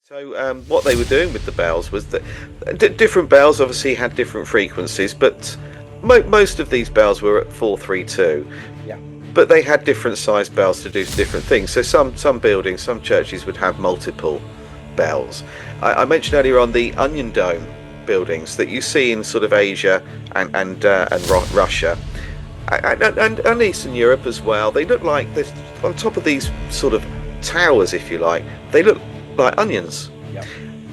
So what they were doing with the bells was that different bells obviously had different frequencies, but most of these bells were at 432. Yeah. But they had different sized bells to do different things. So some buildings, some churches would have multiple bells. I mentioned earlier on the onion dome buildings that you see in sort of Asia and Russia and Eastern Europe as well. They look like this on top of these sort of towers, if you like. They look like onions, Yeah.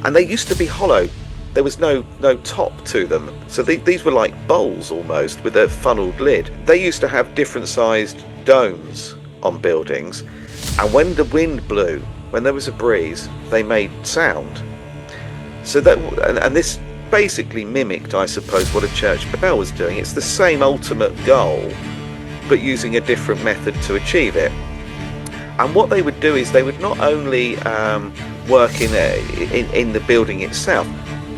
and they used to be hollow. There was no top to them, so these were like bowls almost with a funneled lid. They used to have different sized domes on buildings, and when the wind blew, when there was a breeze, they made sound. So that and this basically mimicked, I suppose, what a church bell was doing. It's the same ultimate goal, but using a different method to achieve it. And what they would do is they would not only work in the building itself,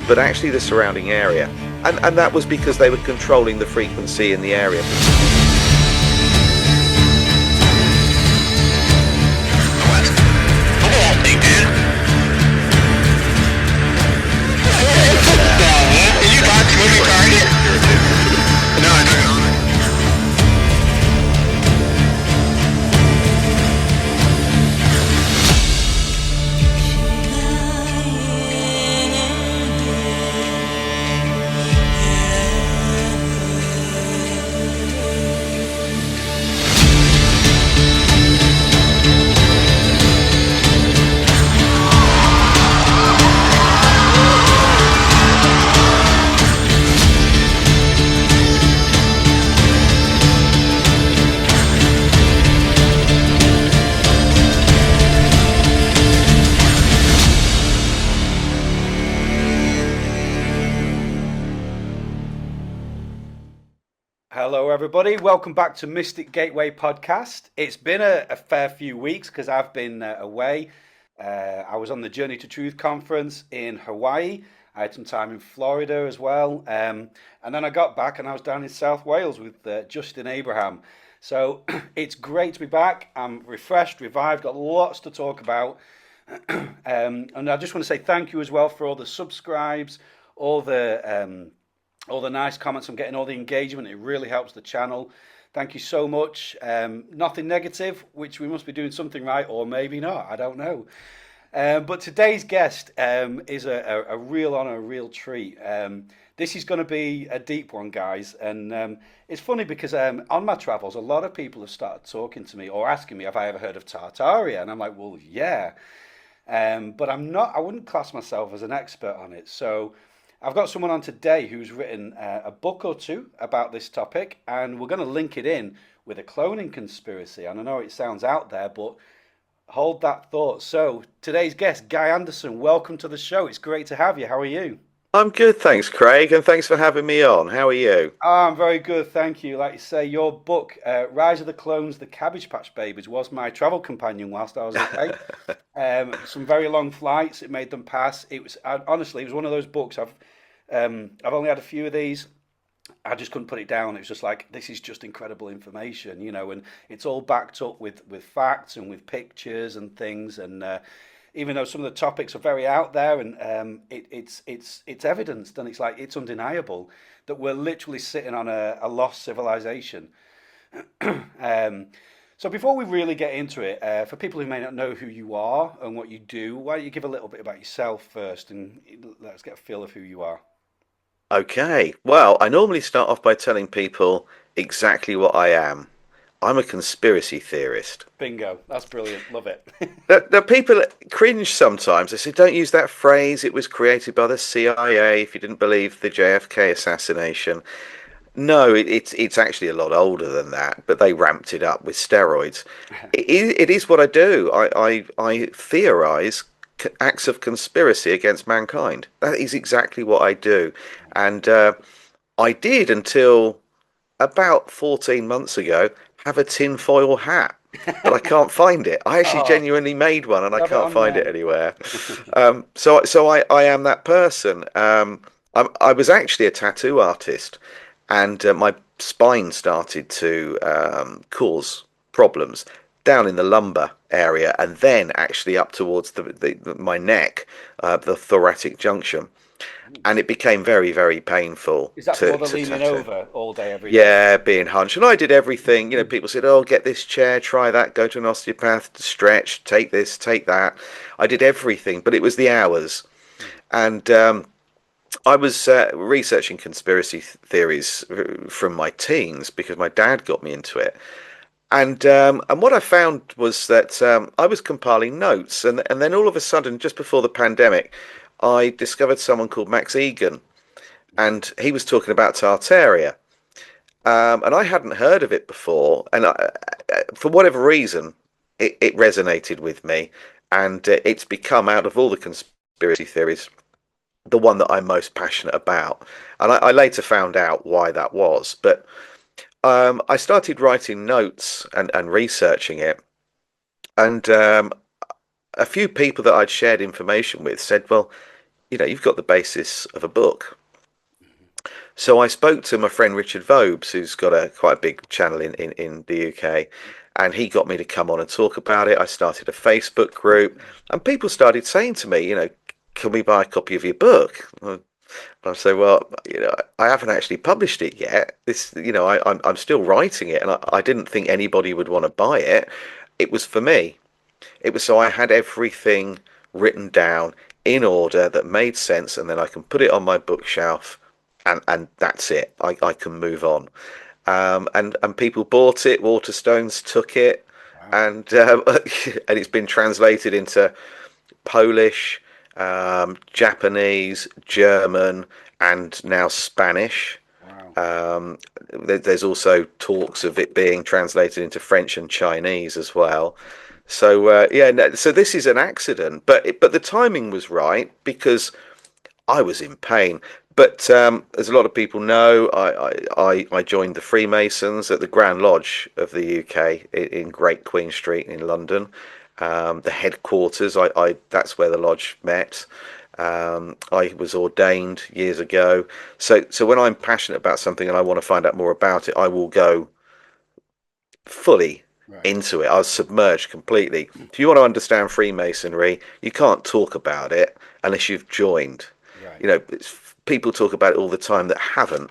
but actually the surrounding area. And that was because they were controlling the frequency in the area. Hello, everybody. Welcome back to Mystic Gateway Podcast. It's been a fair few weeks because I've been away. I was on the Journey to Truth conference in Hawaii. I had some time in Florida as well. And then I got back and I was down in South Wales with Justin Abraham. So it's great to be back. I'm refreshed, revived, got lots to talk about. And I just want to say thank you as well for all the subscribes, all the nice comments I'm getting, all the engagement. It really helps the channel. Thank you so much. Nothing negative, which we must be doing something right, or maybe not. I don't know. But today's guest is a real honor, a real treat. This is going to be a deep one, guys. And it's funny because on my travels, a lot of people have started talking to me or asking me, have I ever heard of Tartaria? And I'm like, well, yeah. But I wouldn't class myself as an expert on it. So I've got someone on today who's written a book or two about this topic, and we're going to link it in with a cloning conspiracy. And I know it sounds out there, but hold that thought. So today's guest, Guy Anderson, welcome to the show. It's great to have you. How are you? I'm good, thanks, Craig, and thanks for having me on. How are you? I'm very good, thank you. Like you say, your book, Rise of the Clones, the Cabbage Patch Babies, was my travel companion whilst I was away. Some very long flights, it made them pass. Honestly, it was one of those books. I've only had a few of these. I just couldn't put it down. It was just like, this is just incredible information, and it's all backed up with facts and with pictures and things. And even though some of the topics are very out there, and it's evidenced, and it's undeniable that we're literally sitting on a lost civilization. So before we really get into it, for people who may not know who you are and what you do, why don't you give a little bit about yourself first, and let's get a feel of who you are. Okay, well, I normally start off by telling people exactly what I am. I'm a conspiracy theorist. Bingo. That's brilliant. Love it. The people cringe sometimes. They say, don't use that phrase. It was created by the CIA if you didn't believe the JFK assassination. No, it's actually a lot older than that, but they ramped it up with steroids. It is what I do. I theorize acts of conspiracy against mankind. That is exactly what I do. And I did until about 14 months ago have a tinfoil hat, but I can't find it. I actually genuinely made one and I can't find it anywhere. So I am that person. I was actually a tattoo artist, and my spine started to cause problems. down in the lumbar area, and then actually up towards my neck, the thoracic junction, Mm. and it became very, very painful Is that to for the leaning tattoo. over all day, every day? Yeah, being hunched. And I did everything. People said, "Oh, get this chair, try that, go to an osteopath, stretch, take this, take that." I did everything, but it was the hours. Mm. And I was researching conspiracy theories from my teens because my dad got me into it. And what I found was that I was compiling notes, and then all of a sudden, just before the pandemic, I discovered someone called Max Egan, and he was talking about Tartaria. And I hadn't heard of it before, and for whatever reason, it resonated with me, and it's become, out of all the conspiracy theories, the one that I'm most passionate about. And I later found out why that was, but I started writing notes and researching it, and a few people that I'd shared information with said, "Well, you've got the basis of a book." So I spoke to my friend Richard Vobes, who's got a quite a big channel in the UK, and he got me to come on and talk about it. I started a Facebook group, and people started saying to me, "Can we buy a copy of your book?" I say, "Well, I haven't actually published it yet. I'm still writing it, and I didn't think anybody would want to buy it. It was for me. It was so I had everything written down in order that made sense, and then I can put it on my bookshelf, and that's it. I can move on." And people bought it. Waterstones took it, Wow. and and it's been translated into Polish, Japanese, German, and now Spanish. Wow. Um, there's also talks of it being translated into French and Chinese as well. So yeah, no, so this is an accident, but the timing was right because I was in pain. But as a lot of people know, I joined the Freemasons at the Grand Lodge of the UK in Great Queen Street in London. The headquarters, that's where the lodge met. I was ordained years ago. So when I'm passionate about something and I want to find out more about it, I will go fully Right. into it. I was submerged completely. If you want to understand Freemasonry, you can't talk about it unless you've joined. Right. People talk about it all the time that haven't.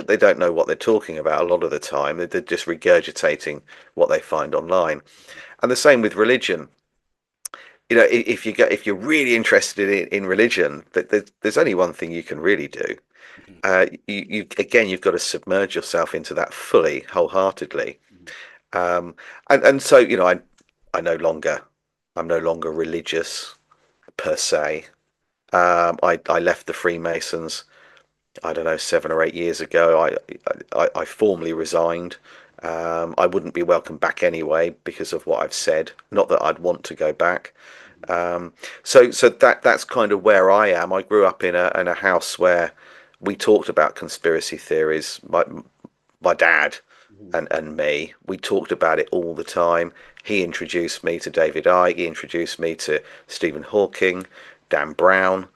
They don't know what they're talking about a lot of the time. They're just regurgitating what they find online. And the same with religion. If you're really interested in religion, there's only one thing you can really do. Mhm. You've got to submerge yourself into that fully, wholeheartedly. Mhm. Um, and so I no longer I'm no longer religious per se. I left the Freemasons, I don't know, 7 or 8 years ago. I formally resigned. I wouldn't be welcome back anyway because of what I've said. Not that I'd want to go back. Um, so that's kind of where I am. I grew up in a house where we talked about conspiracy theories. My dad Mhm. and me, we talked about it all the time. He introduced me to David Icke. He introduced me to Stephen Hawking, Dan Brown,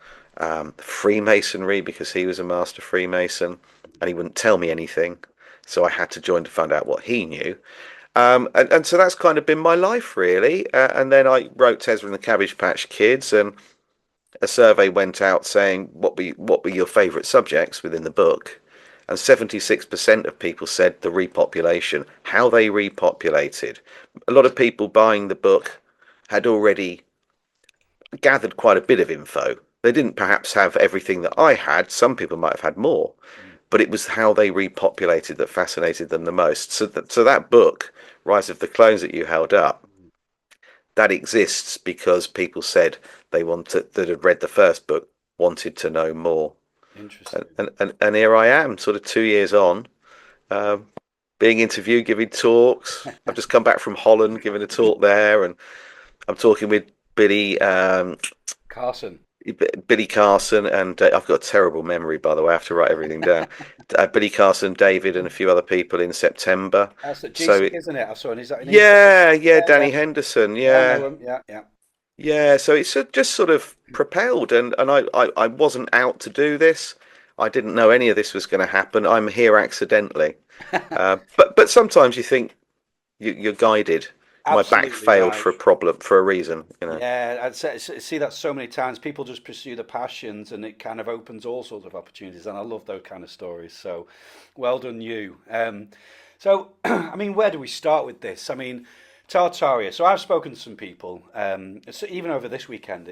Freemasonry because he was a master Freemason, and he wouldn't tell me anything. So I had to join to find out what he knew. And so that's kind of been my life, really. And then I wrote Tezra and the Cabbage Patch Kids, and a survey went out saying what were your favourite subjects within the book, and 76% of people said the repopulation, how they repopulated. A lot of people buying the book had already gathered quite a bit of info. They didn't perhaps have everything that I had. Some people might have had more, Mhm. but it was how they repopulated that fascinated them the most. So that book, Rise of the Clones, that you held up, Mhm. that exists because people said they wanted that had read the first book wanted to know more. And Interesting. and here I am, sort of 2 years on, um, being interviewed, giving talks. I've just come back from Holland, giving a talk there, and I'm talking with Billy Carson. Billy Carson, and I've got a terrible memory, by the way. I have to write everything down. Billy Carson, David, and a few other people in September. That's at So GC, isn't it? I saw. Is that an East? yeah, Yeah, yeah. Danny Henderson, Yeah, I know yeah. him. Yeah, yeah. Yeah, so it's just sort of propelled, and I wasn't out to do this. I didn't know any of this was going to happen. I'm here accidentally. But sometimes you think you're guided. My back Absolutely failed right. for a problem for a reason, you know. Yeah, see that so many times. People just pursue the passions, and it kind of opens all sorts of opportunities. And I love those kind of stories. So, well done, you. So, I mean, where do we start with this? I mean, Tartaria. So, I've spoken to some people. So even over this weekend,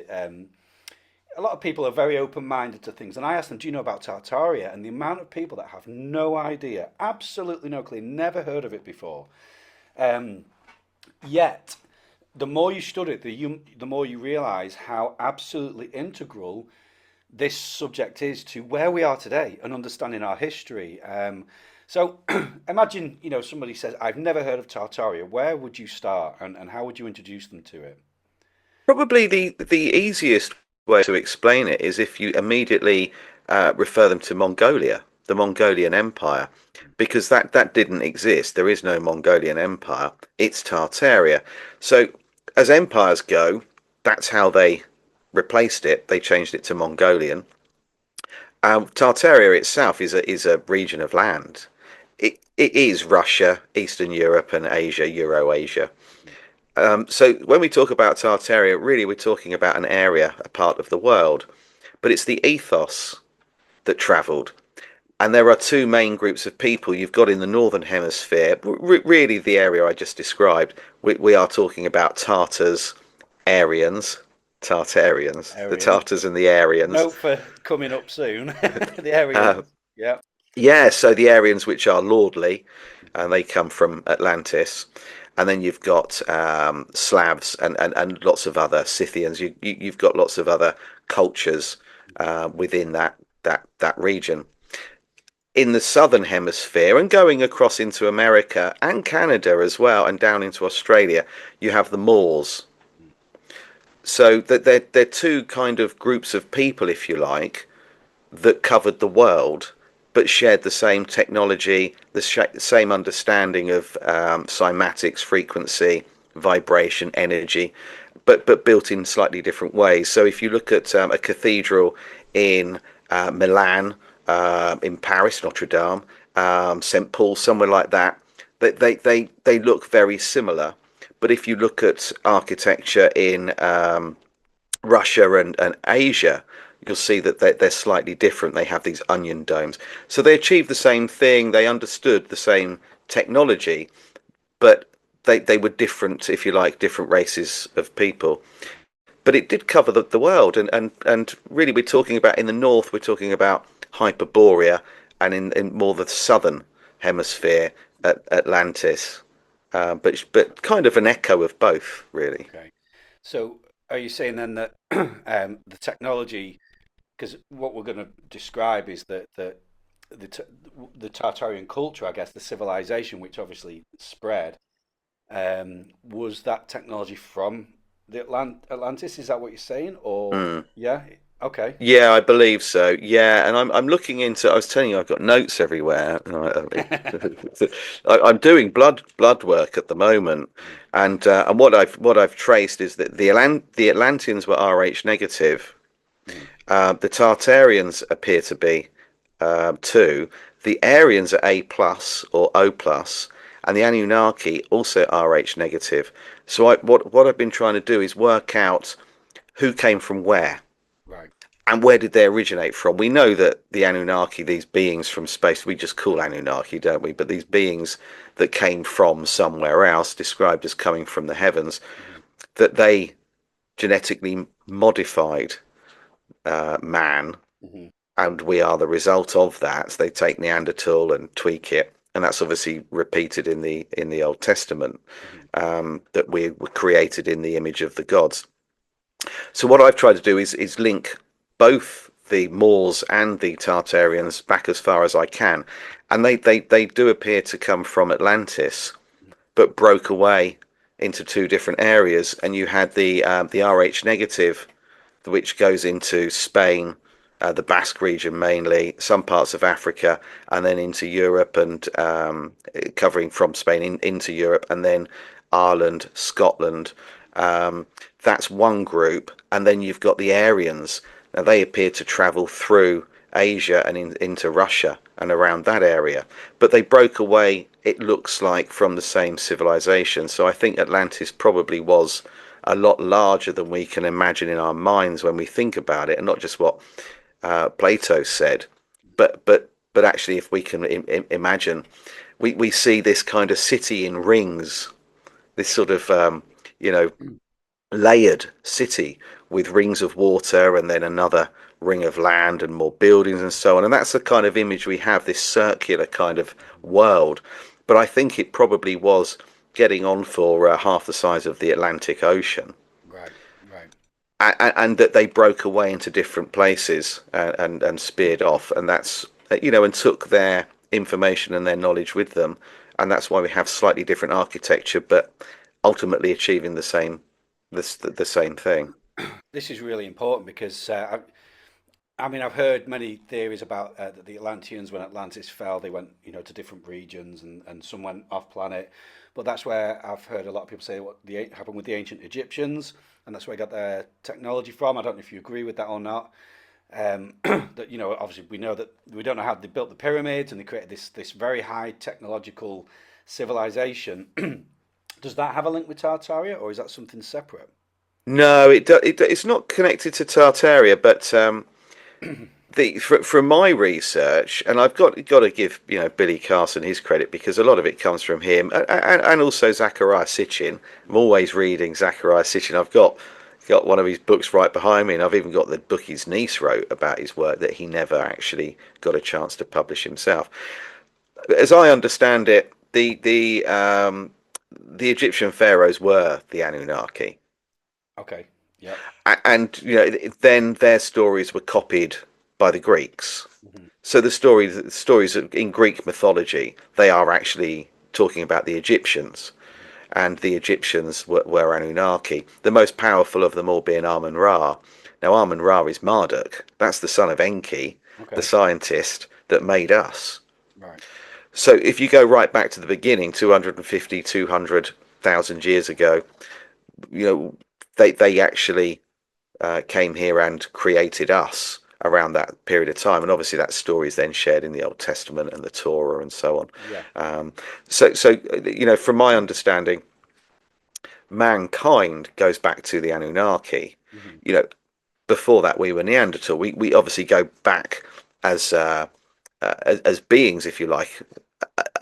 a lot of people are very open-minded to things, and I asked them, "Do you know about Tartaria?" And the amount of people that have no idea, absolutely no clue, never heard of it before. Um, Yet, the more you study it, the more you realize how absolutely integral this subject is to where we are today and understanding our history. So, imagine somebody says, "I've never heard of Tartaria." Where would you start, and how would you introduce them to it? Probably the easiest way to explain it is if you immediately refer them to Mongolia, the Mongolian Empire, because that didn't exist. There is no Mongolian Empire. It's Tartaria. So as empires go, that's how they replaced it. They changed it to Mongolian. Tartaria itself is a region of land. It is Russia, Eastern Europe, and Asia, Eurasia. So when we talk about Tartaria, really we're talking about an area, a part of the world, but it's the ethos that travelled. And there are two main groups of people you've got in the northern hemisphere, really the area I just described. We are talking about Tartars, Aryans, Tartarians, the Aryans. Tartars and the Aryans. Note for coming up soon. The Uh, Aryans. Yeah. yeah, so the Aryans, which are lordly, and they come from Atlantis. And then you've got Slavs and lots of other Scythians. You've got lots of other cultures within that region. In the southern hemisphere and going across into America and Canada as well, and down into Australia, you have the Moors. So that they're two kind of groups of people, if you like, that covered the world but shared the same technology, the same understanding of cymatics, frequency, vibration, energy, but built in slightly different ways. So if you look at a cathedral in Milan, in Paris, Notre Dame, St. Paul, somewhere like that, they look very similar. But if you look at architecture in Russia and Asia, you'll see that they're slightly different. They have these onion domes. So they achieved the same thing. They understood the same technology, but they were different, if you like, different races of people. But it did cover the world. And really, we're talking about in the north, we're talking about Hyperborea, and in more the southern hemisphere, Atlantis. But kind of an echo of both, really. Okay. So, are you saying then that the technology, because what we're going to describe is that the T- the Tartarian culture, I guess, the civilization, which obviously spread, was that technology from the Atlantis? Is that what you're saying? Or Mm. yeah, okay, Yeah, I believe so. Yeah, and I'm looking into. I was telling you, I've got notes everywhere. I'm doing blood work at the moment, and what I've traced is that the Atlanteans were Rh negative. Mhm. The Tartarians appear to be too. The Aryans are A plus or O plus, and the Anunnaki also Rh negative. So what I've been trying to do is work out who came from where. Right. And where did they originate from? We know that the Anunnaki, these beings from space, we just call Anunnaki, don't we? But these beings that came from somewhere else, described as coming from the heavens, Mhm. that they genetically modified man, Mhm. and we are the result of that. So they take Neanderthal and tweak it, and that's obviously repeated in the Old Testament, Mhm. that we were created in the image of the gods. So what I've tried to do is link both the Moors and the Tartarians back as far as I can, and they do appear to come from Atlantis, but broke away into two different areas, and you had the Rh negative, which goes into Spain, the Basque region mainly, some parts of Africa, and then into Europe, and covering from Spain into Europe, and then Ireland, Scotland. Um, that's one group, and then you've got the Aryans. Now they appear to travel through Asia and into Russia and around that area. But they broke away, it looks like, from the same civilization. So I think Atlantis probably was a lot larger than we can imagine in our minds when we think about it, and not just what Plato said, but actually, if we can imagine, we see this kind of city in rings, this sort of you know layered city with rings of water and then another ring of land and more buildings and so on. And that's the kind of image we have, this circular kind of world. But I think it probably was getting on for half the size of the Atlantic Ocean. Right, right. And that they broke away into different places and speared off, and that's and took their information and their knowledge with them, and that's why we have slightly different architecture, but ultimately achieving the same thing. This is really important because I mean, I've heard many theories about the Atlanteans. When Atlantis fell, they went, to different regions, and some went off planet. But that's where I've heard a lot of people say what happened with the ancient Egyptians, and that's where they got their technology from. I don't know if you agree with that or not. That obviously we know that we don't know how they built the pyramids, and they created this very high technological civilization. Does that have a link with Tartaria, or is that something separate? No, it's not connected to Tartaria, but from my research, and I've got to give Billy Carson his credit because a lot of it comes from him, and also Zachariah Sitchin. I'm always reading Zachariah Sitchin. I've got one of his books right behind me, and I've even got the book his niece wrote about his work that he never actually got a chance to publish himself. As I understand it, the Egyptian pharaohs were the Anunnaki, Okay. Yep. and then their stories were copied by the Greeks. Hmm. So the stories in Greek mythology, they are actually talking about the Egyptians, and the Egyptians were Anunnaki. The most powerful of them all being Amun Ra. Now Amun Ra is Marduk. That's the son of Enki, the Okay. scientist that made us. Right. So if you go right back to the beginning, 250, 200,000 years ago, you know, they actually came here and created us around that period of time. And obviously that story is then shared in the Old Testament and the Torah and so on. Yeah. So from my understanding, mankind goes back to the Anunnaki. Hmm. You know, before that we were Neanderthal. We obviously go back as as beings, if you like,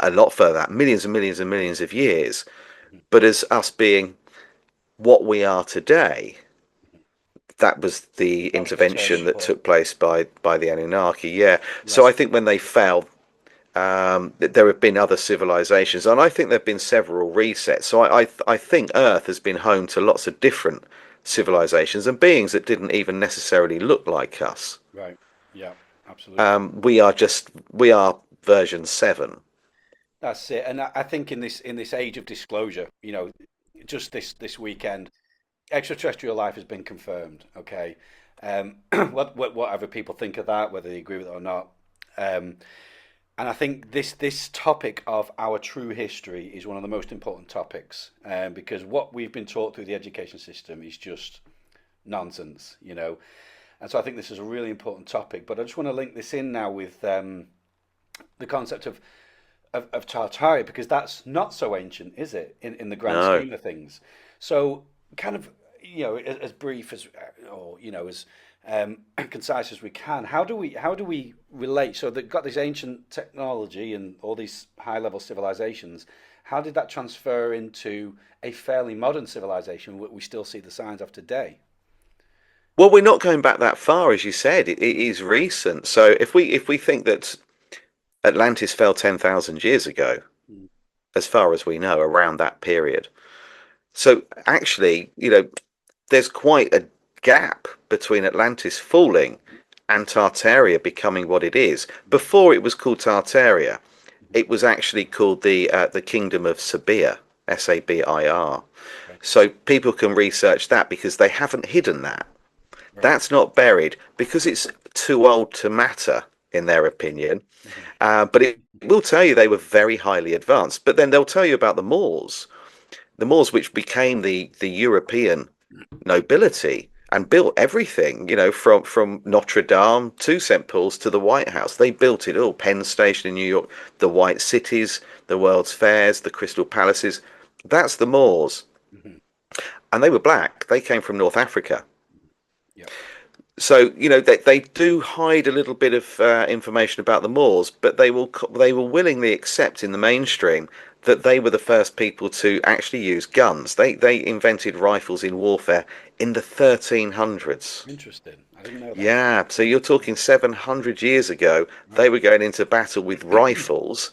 a lot further, millions and millions and millions of years. But as us being what we are today, that was the That was the intervention turning that point. took place by the Anunnaki. Yeah. So Right. I think when they fell, there have been other civilizations, and I think there have been several resets. So I think Earth has been home to lots of different civilizations and beings that didn't even necessarily look like us. Right. Yeah. Absolutely. We are version 7. That's it. And I think in this age of disclosure, just this weekend, extraterrestrial life has been confirmed. Okay. Whatever people think of that, whether they agree with it or not. Um, and I think this topic of our true history is one of the most important topics, because what we've been taught through the education system is just nonsense. And so I think this is a really important topic. But I just want to link this in now with the concept of Tartaria, because that's not so ancient, is it, in the grand No. scheme of things? So, kind of, as brief as, or as concise as we can. How do we relate? So they've got this ancient technology and all these high level civilizations. How did that transfer into a fairly modern civilization that we still see the signs of today? Well, we're not going back that far, as you said. It is recent. So if we think that Atlantis fell 10,000 years ago, Mm. as far as we know, around that period. So actually, there's quite a gap between Atlantis falling and Tartaria becoming what it is. Before it was called Tartaria, it was actually called the Kingdom of Sabir, Sabir. Okay. So people can research that because they haven't hidden that. Right. That's not buried because it's too old to matter, in their opinion. Hmm. But it will tell you they were very highly advanced. But then they'll tell you about the Moors, which became the European nobility. and built everything, from Notre Dame to St. Paul's to the White House. They built it all. Penn Station in New York, the White Cities, the World's Fairs, the Crystal Palaces. That's the Moors. Hmm. And they were black. They came from North Africa. Yep. So they do hide a little bit of information about the Moors, but they will willingly accept in the mainstream that they were the first people to actually use guns. They invented rifles in warfare in the 1300s. Interesting. I didn't know that. Yeah, so you're talking 700 years ago. They Right. were going into battle with rifles.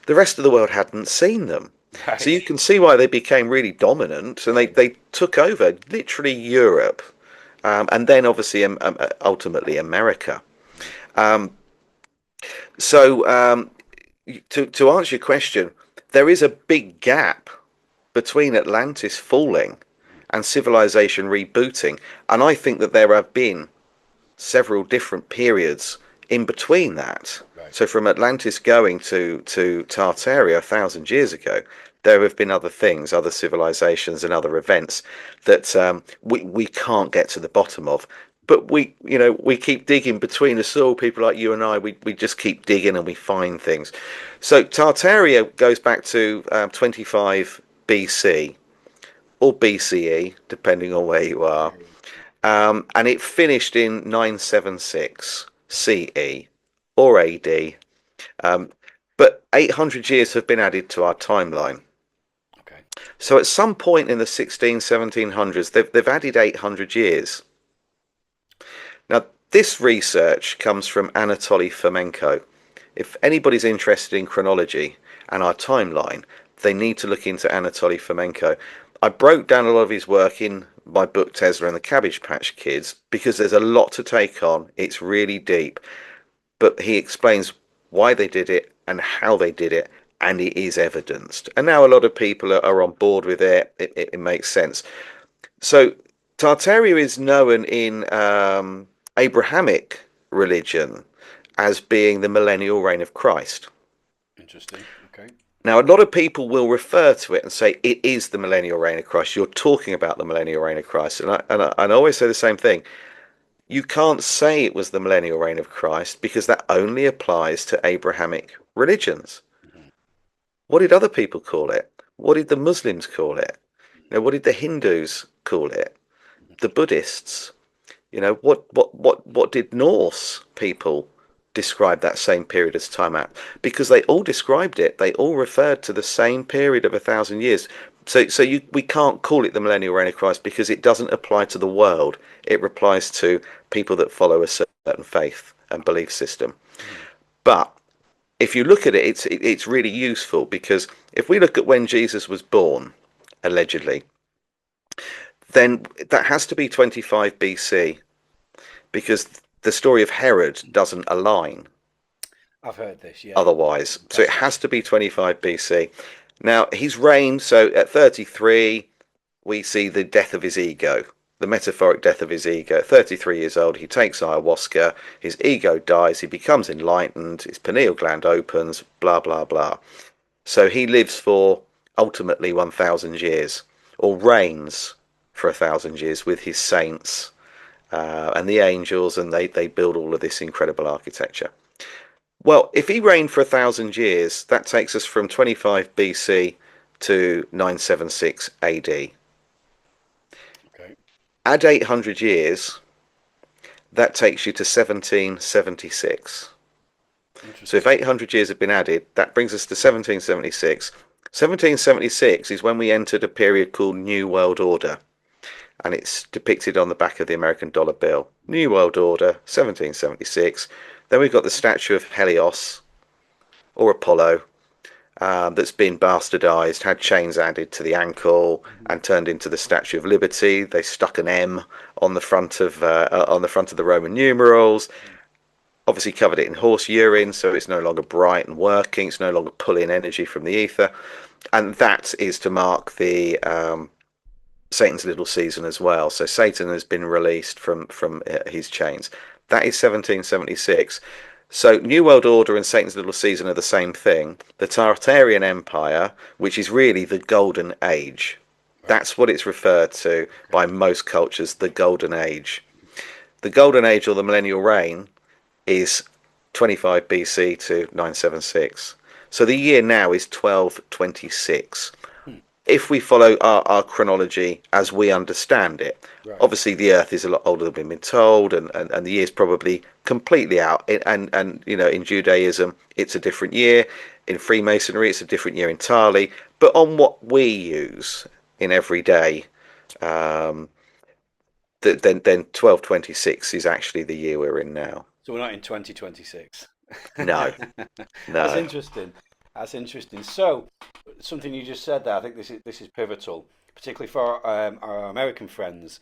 The rest of the world hadn't seen them. So Right. you can see why they became really dominant, and Yeah. they took over literally Europe, and then obviously ultimately America. Mm. So to answer your question, there is a big gap between Atlantis falling and civilization rebooting, and I think that there have been several different periods in between that. Right. So from Atlantis going to Tartaria 1,000 years ago, there have been other things, other civilizations, and other events that we can't get to the bottom of. But we keep digging between us all. People like you and I, we just keep digging and we find things. So Tartaria goes back to 25 BC or BCE, depending on where you are, Yeah. and it finished in 976 CE or AD. Um, but 800 years have been added to our timeline. Okay. So at some point in the 16, 1700s, they've added 800 years. Now, this research comes from Anatoly Fomenko. If anybody's interested in chronology and our timeline, they need to look into Anatoly Fomenko. I broke down a lot of his work in my book Tesla and the Cabbage Patch Kids because there's a lot to take on. It's really deep, but he explains why they did it and how they did it, and it is evidenced. And now a lot of people are on board with it. It makes sense. So Tartaria is known in Abrahamic religion as being the millennial reign of Christ. Interesting. Okay. Now, a lot of people will refer to it and say it is the millennial reign of Christ. You're talking about the millennial reign of Christ, and I always say the same thing. You can't say it was the millennial reign of Christ because that only applies to Abrahamic religions. Hmm. What did other people call it? What did the Muslims call it? What did the Hindus call it? The Buddhists? What did Norse people describe that same period as time at? Because they all described it. They all referred to the same period of 1,000 years. So we can't call it the millennial reign of Christ because it doesn't apply to the world. It applies to people that follow a certain faith and belief system. Hmm. But if you look at it, it's really useful because if we look at when Jesus was born, allegedly, then that has to be 25 BC because the story of Herod doesn't align I've heard this. Yeah. otherwise. So it Definitely. has to be 25 BC. Now, he's reigned, so at 33, we see the death of his ego, the metaphoric death of his ego. At 33 years old, he takes ayahuasca, his ego dies, he becomes enlightened, his pineal gland opens, blah, blah, blah. So he lives for ultimately 1,000 years, or reigns for 1,000 years with his saints and the angels, and they build all of this incredible architecture. Well, if he reigned for 1,000 years, that takes us from 25 BC to 976 AD. Okay. Add 800 years, that takes you to 1776. So if Interesting. 800 years have been added, that brings us to 1776. 1776 is when we entered a period called New World Order, and it's depicted on the back of the American dollar bill. New World Order, 1776. Then we've got the statue of Helios or Apollo that's been bastardized, had chains added to the ankle, Hmm. and turned into the Statue of Liberty. They stuck an M on the front of the Roman numerals. Obviously covered it in horse urine, so it's no longer bright and working. It's no longer pulling energy from the ether, and that is to mark the Satan's little season as well. So Satan has been released from his chains. That is 1776. So New World Order and Satan's little season are the same thing. The Tartarian Empire, which is really the Golden Age. Right. That's what it's referred to Okay. by most cultures, the Golden Age. The Golden Age or the Millennial Reign is 25 BC to 976. So the year now is 1226. Hmm. If we follow our chronology as we understand it, Right. obviously the Earth is a lot older than we've been told, and the year's probably completely out. And in Judaism, it's a different year. In Freemasonry, it's a different year entirely. But on what we use in everyday, um, then 1226 is actually the year we're in now. So we're not in 2026. No, That's no. interesting. That's interesting. So something you just said there, I think this is pivotal, particularly for our American friends.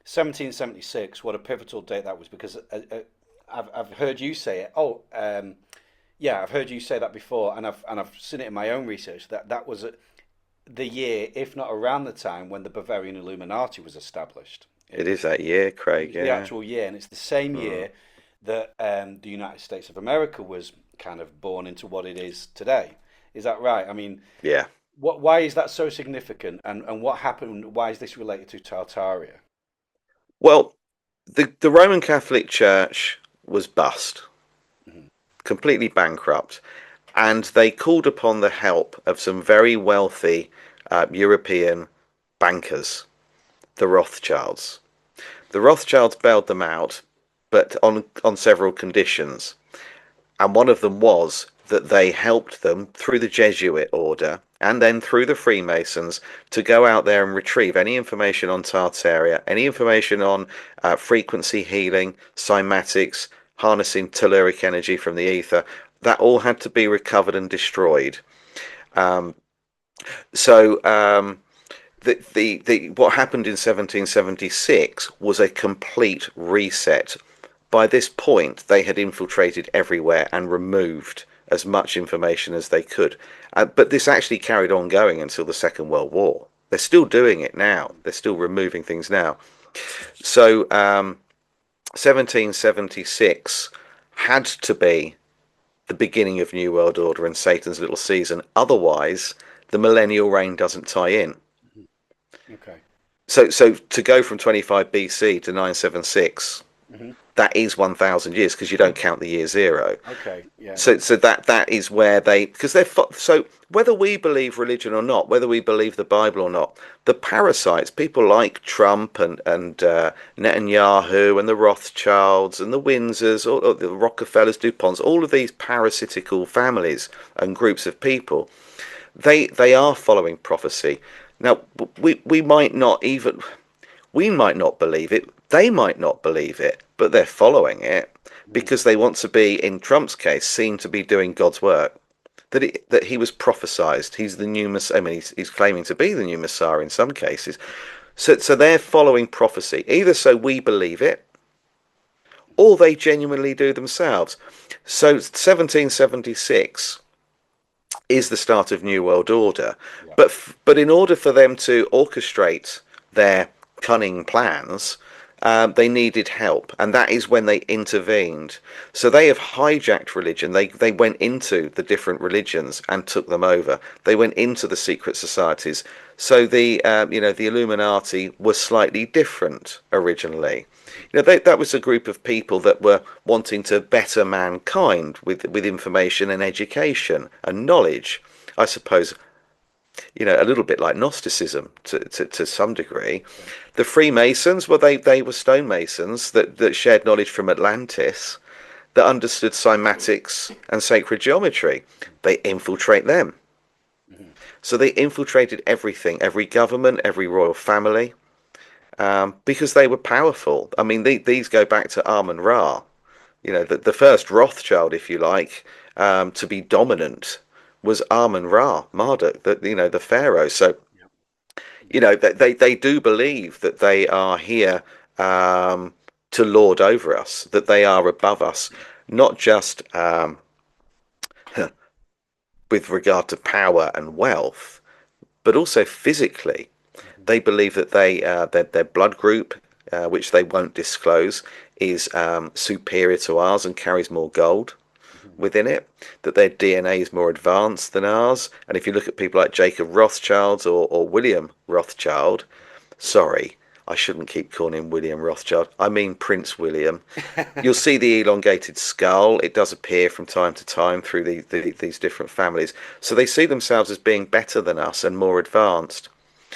1776, what a pivotal date that was, because I've heard you say it. Oh, yeah, I've heard you say that before, and I've seen it in my own research that that was the year, if not around the time when the Bavarian Illuminati was established. It It is was that year, it Craig. was the Yeah. actual year, and it's the same Mm. year that the United States of America was kind of born into what it is today. Is that right? I mean, Yeah. why is that so significant, and what happened? Why is this related to Tartaria? Well, the Roman Catholic Church was bust, Hmm. completely bankrupt, and they called upon the help of some very wealthy European bankers, the Rothschilds. The Rothschilds bailed them out, but on several conditions. And one of them was that they helped them through the Jesuit order and then through the Freemasons to go out there and retrieve any information on Tartaria, any information on frequency healing, cymatics, harnessing telluric energy from the ether. That all had to be recovered and destroyed. Um, so the what happened in 1776 was a complete reset. By this point, they had infiltrated everywhere and removed as much information as they could. But this actually carried on going until the Second World War. They're still doing it now. They're still removing things now. So 1776 had to be the beginning of New World Order and Satan's little season. Otherwise, the millennial reign doesn't tie in. Hmm. Okay. So to go from 25 BC to 976, Hmm. that is 1,000 years because you don't count the year zero. Okay. Yeah. So that is where they, because they're so whether we believe religion or not, whether we believe the Bible or not, the parasites, people like Trump and Netanyahu and the Rothschilds and the Windsors, or the Rockefellers, DuPonts, all of these parasitical families and groups of people, they are following prophecy. Now we might not even we might not believe it, they might not believe it, but they're following it Mm. because they want to be, in Trump's case, seen to be doing God's work. That he was prophesized. He's the new Messiah. I mean, he's claiming to be the new Messiah in some cases. So they're following prophecy, either so we believe it, or they genuinely do themselves. So 1776 is the start of New World Order, Yeah. but in order for them to orchestrate their cunning plans, they needed help, and that is when they intervened. So they have hijacked religion. They went into the different religions and took them over. They went into the secret societies. So the Illuminati was slightly different originally. That was a group of people that were wanting to better mankind with information and education and knowledge. I suppose a little bit like Gnosticism to some degree. Okay. The Freemasons, well, they were stonemasons that shared knowledge from Atlantis, that understood cymatics and sacred geometry. They infiltrate them. Hmm. So they infiltrated everything, every government, every royal family, because they were powerful. I mean, these go back to Amun Ra, the first Rothschild, if you like, to be dominant was Amun Ra, Marduk, the pharaoh. So Yeah. they do believe that they are here to lord over us, that they are above us, not just with regard to power and wealth, but also physically. Hmm. They believe that their blood group, which they won't disclose, is superior to ours and carries more gold. within it, that their DNA is more advanced than ours. And if you look at people like Jacob Rothschild or William Rothschild, sorry, I shouldn't keep calling him William Rothschild. I mean Prince William. You'll see the elongated skull. It does appear from time to time through these different families. So they see themselves as being better than us and more advanced.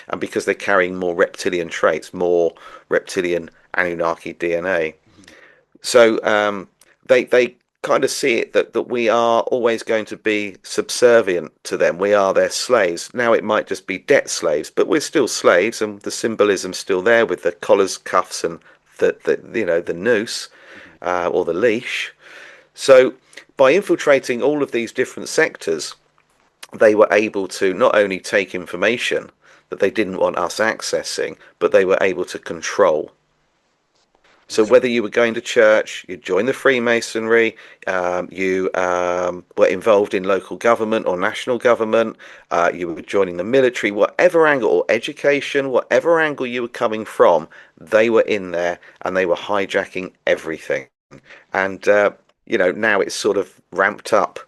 And because they're carrying more reptilian traits, more reptilian Anunnaki DNA. So they kind of see it that we are always going to be subservient to them. We are their slaves. Now it might just be debt slaves, but we're still slaves, and the symbolism's still there with the collars, cuffs, and the noose or the leash. So by infiltrating all of these different sectors, they were able to not only take information that they didn't want us accessing, but they were able to control. So whether you were going to church, you joined the Freemasonry, you were involved in local government or national government, you were joining the military, whatever angle, or education, whatever angle you were coming from, they were in there and they were hijacking everything. And now it's sort of ramped up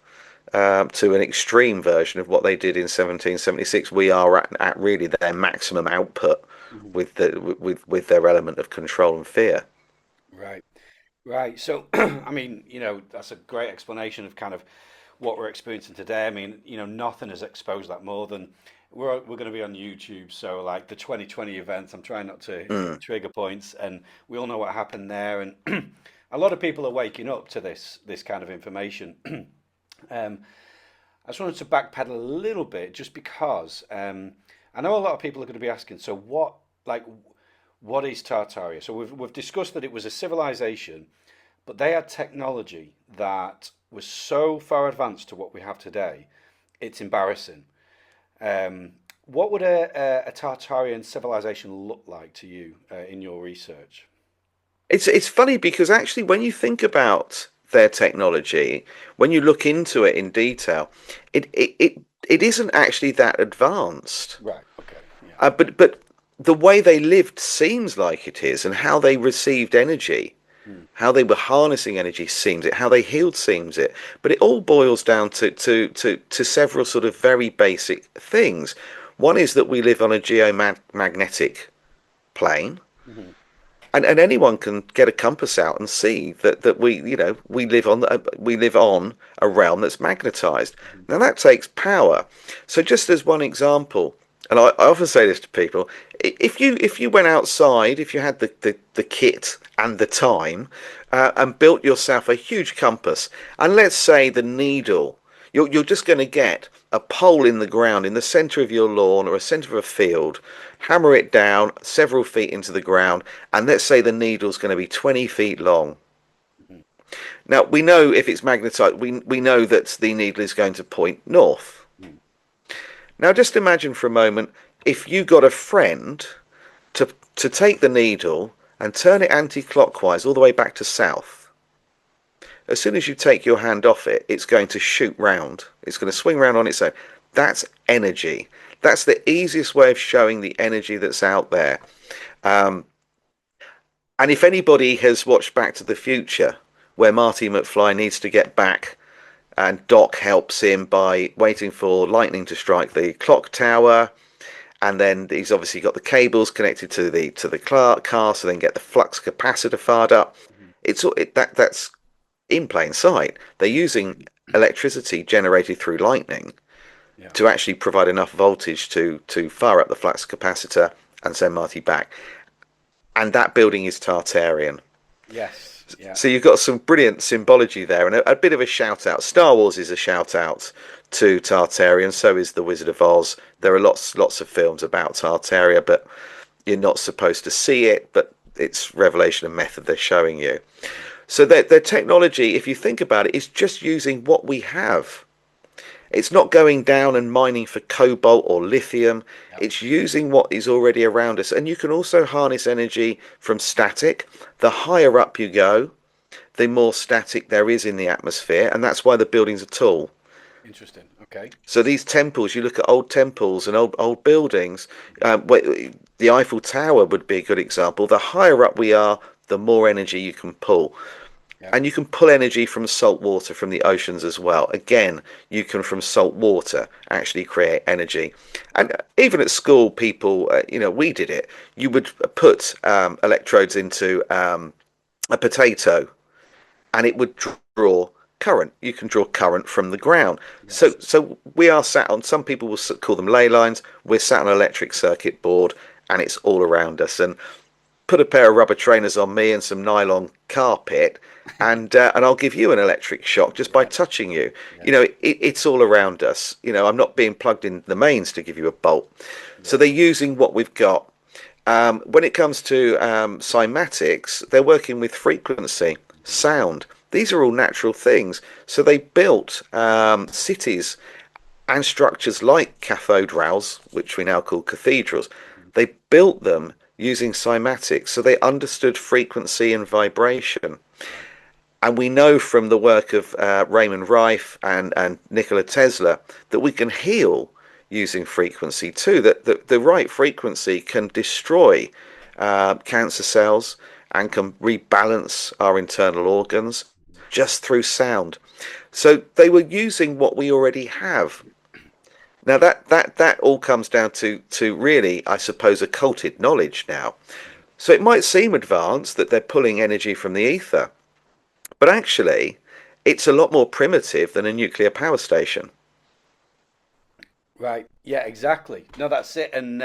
to an extreme version of what they did in 1776. We are at really their maximum output with with their element of control and fear. Right, right. So, I mean, that's a great explanation of kind of what we're experiencing today. I mean, nothing has exposed that more than we're going to be on YouTube. So, like the 2020 event, I'm trying not to Mm, trigger points, and we all know what happened there. And a lot of people are waking up to this kind of information. Um, I just wanted to backpedal a little bit, just because I know a lot of people are going to be asking. So, what is Tartaria? So we've discussed that it was a civilization, but they had technology that was so far advanced to what we have today. It's embarrassing. Um, what would a Tartarian civilization look like to you in your research? it's funny because actually, when you think about their technology, when you look into it in detail, it isn't actually that advanced. Right. Okay. Yeah. But the way they lived seems like it is, and how they received energy, Mm. how they were harnessing energy seems it, how they healed seems it. But it all boils down to several sort of very basic things. One is that we live on a geomagnetic plane. Hmm. And anyone can get a compass out and see that we live on a realm that's magnetized. Hmm. Now that takes power. So just as one example, and I often say this to people, if you went outside, if you had the kit and the time, and built yourself a huge compass, and let's say the needle, you're just going to get a pole in the ground in the center of your lawn or a center of a field, hammer it down several feet into the ground, and let's say the needle's going to be 20 feet long. Hmm. Now we know if it's magnetized, we know that the needle is going to point north. Hmm. Now just imagine for a moment if you got a friend to take the needle and turn it anti-clockwise all the way back to south. As soon as you take your hand off it, it's going to shoot round. It's going to swing round on its own. That's energy. That's the easiest way of showing the energy that's out there. Um, and if anybody has watched Back to the Future, where Marty McFly needs to get back and Doc helps him by waiting for lightning to strike the clock tower, and then he's obviously got the cables connected to the car, so then get the flux capacitor fired up. Hmm. That's in plain sight. They're using electricity generated through lightning Yeah. to actually provide enough voltage to fire up the flux capacitor and send Marty back. And that building is Tartarian. Yes. Yeah. So you've got some brilliant symbology there, and a bit of a shout out. Star Wars is a shout out to Tartarian. So is The Wizard of Oz. There are lots of films about Tartaria, but you're not supposed to see it. But it's revelation and method they're showing you. So their technology, if you think about it, is just using what we have. It's not going down and mining for cobalt or lithium. Yeah. It's using what is already around us. And you can also harness energy from static. The higher up you go, the more static there is in the atmosphere. And that's why the buildings are tall. Interesting. Okay. So these temples, you look at old temples and old buildings. The Eiffel Tower would be a good example. The higher up we are, the more energy you can pull. Yeah. And you can pull energy from salt water from the oceans as well. Again, you can from salt water actually create energy. And even at school, people, we did it. You would put electrodes into a potato, and it would draw current. You can draw current from the ground. So, Yes. so we are sat on. Some people will call them ley lines. We're sat on an electric circuit board, and it's all around us. And put a pair of rubber trainers on me and some nylon carpet, and I'll give you an electric shock just by Yeah. touching you. Yeah. It's all around us. I'm not being plugged in the mains to give you a bolt. So Yeah. they're using what we've got. When it comes to cymatics, they're working with frequency, sound. These are all natural things. So they built cities and structures like cathode rails, which we now call cathedrals. They built them using cymatics, so they understood frequency and vibration. Right. And we know from the work of Raymond Rife and Nikola Tesla that we can heal using frequency too, that the right frequency can destroy cancer cells and can rebalance our internal organs just through sound. So they were using what we already have. Now that all comes down to really, I suppose, occulted knowledge now. So it might seem advanced that they're pulling energy from the ether, but actually, it's a lot more primitive than a nuclear power station. Right. Yeah, exactly. No, that's it. And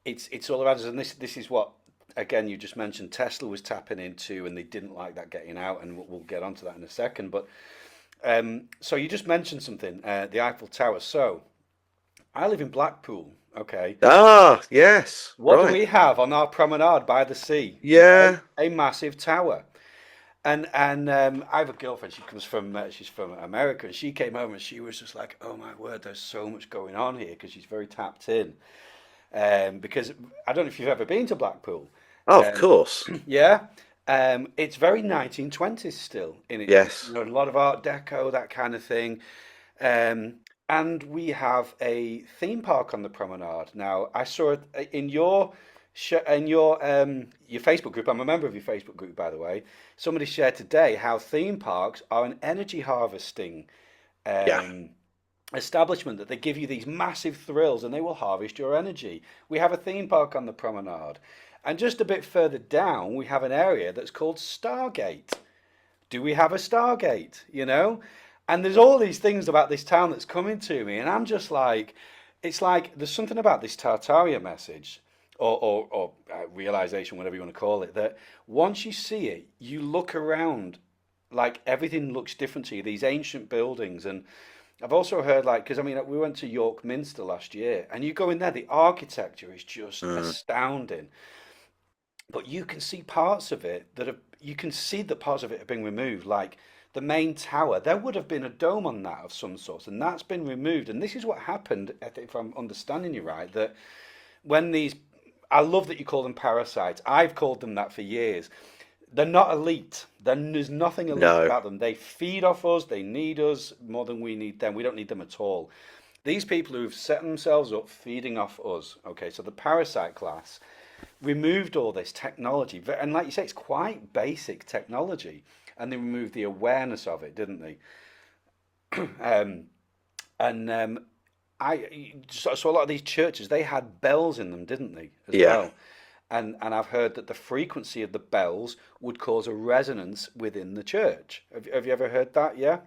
it's all around us. And this is what, again, you just mentioned Tesla was tapping into, and they didn't like that getting out. And we'll get onto that in a second. But so you just mentioned something, the Eiffel Tower. So I live in Blackpool. Okay. Ah, yes, What do right. we have on our promenade by the sea? Yeah, A massive tower. And I have a girlfriend. She's from America, and she came home and she was just like, "Oh my word, there's so much going on here," because she's very tapped in. Because I don't know if you've ever been to Blackpool. oh, of Um, course. yeah, it's very 1920s still in its, Yes. a lot of Art Deco, that kind of thing. Um, and we have a theme park on the promenade. Now, I saw it in your Facebook group. I'm a member of your Facebook group, by the way. Somebody shared today how theme parks are an energy harvesting Yeah. um, establishment, that they give you these massive thrills and they will harvest your energy. We have a theme park on the promenade. And just a bit further down, we have an area that's called Stargate. Do we have a Stargate? And there's all these things about this town that's coming to me, and I'm just like, it's like there's something about this Tartaria message, or realization, whatever you want to call it, that once you see it, you look around, like everything looks different to you. These ancient buildings, and I've also heard, like, because I mean, we went to York Minster last year, and you go in there, the architecture is just Mm. astounding. But you can see parts of it that have, you can see that parts of it have been removed, like the main tower. There would have been a dome on that of some sort, and that's been removed. And this is what happened, I think, if I'm understanding you right, that when these, I love that you call them parasites. I've called them that for years. They're not elite. There's nothing elite No. about them. They feed off us. They need us more than we need them. We don't need them at all. These people who've set themselves up feeding off us. Okay, so the parasite class removed all this technology, and like you say, it's quite basic technology, and they removed the awareness of it, didn't they? um, and so a lot of these churches, they had bells in them, didn't they, as Yeah. well? And I've heard that the frequency of the bells would cause a resonance within the church. Have you ever heard that? Yeah.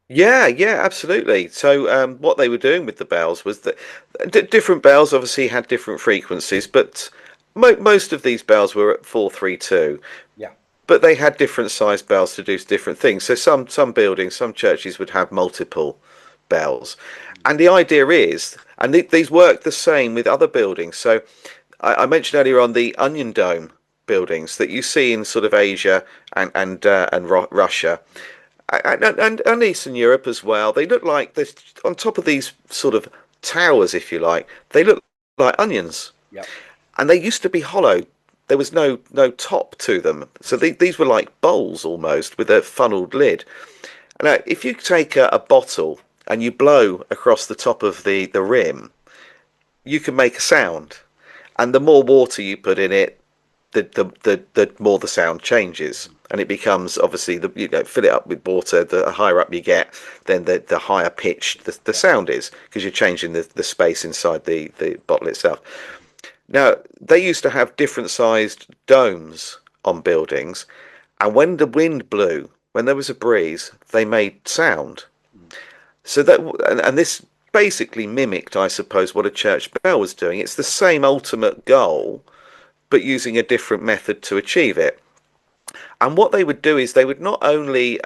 Yeah, yeah, absolutely. So, what they were doing with the bells was that different bells obviously had different frequencies, but most of these bells were at 432. Yeah. But they had different sized bells to do different things. So some buildings, some churches would have multiple bells, and the idea is, and these work the same with other buildings. So I mentioned earlier on the onion dome buildings that you see in sort of Asia and Russia and Eastern Europe as well. They look like this on top of these sort of towers, if you like. They look like onions, Yeah. and they used to be hollow. There was no top to them, so these were like bowls almost with a funneled lid. Now, if you take a bottle and you blow across the top of the rim, you can make a sound, and the more water you put in it, the more the sound changes. and it becomes obviously fill it up with water. The higher up you get, then the higher pitched the sound is, because you're changing the space inside the bottle itself. Now, they used to have different sized domes on buildings, and when the wind blew, when there was a breeze, they made sound. Mm. So that and this basically mimicked, I suppose, what a church bell was doing. It's the same ultimate goal, but using a different method to achieve it. And what they would do is they would not only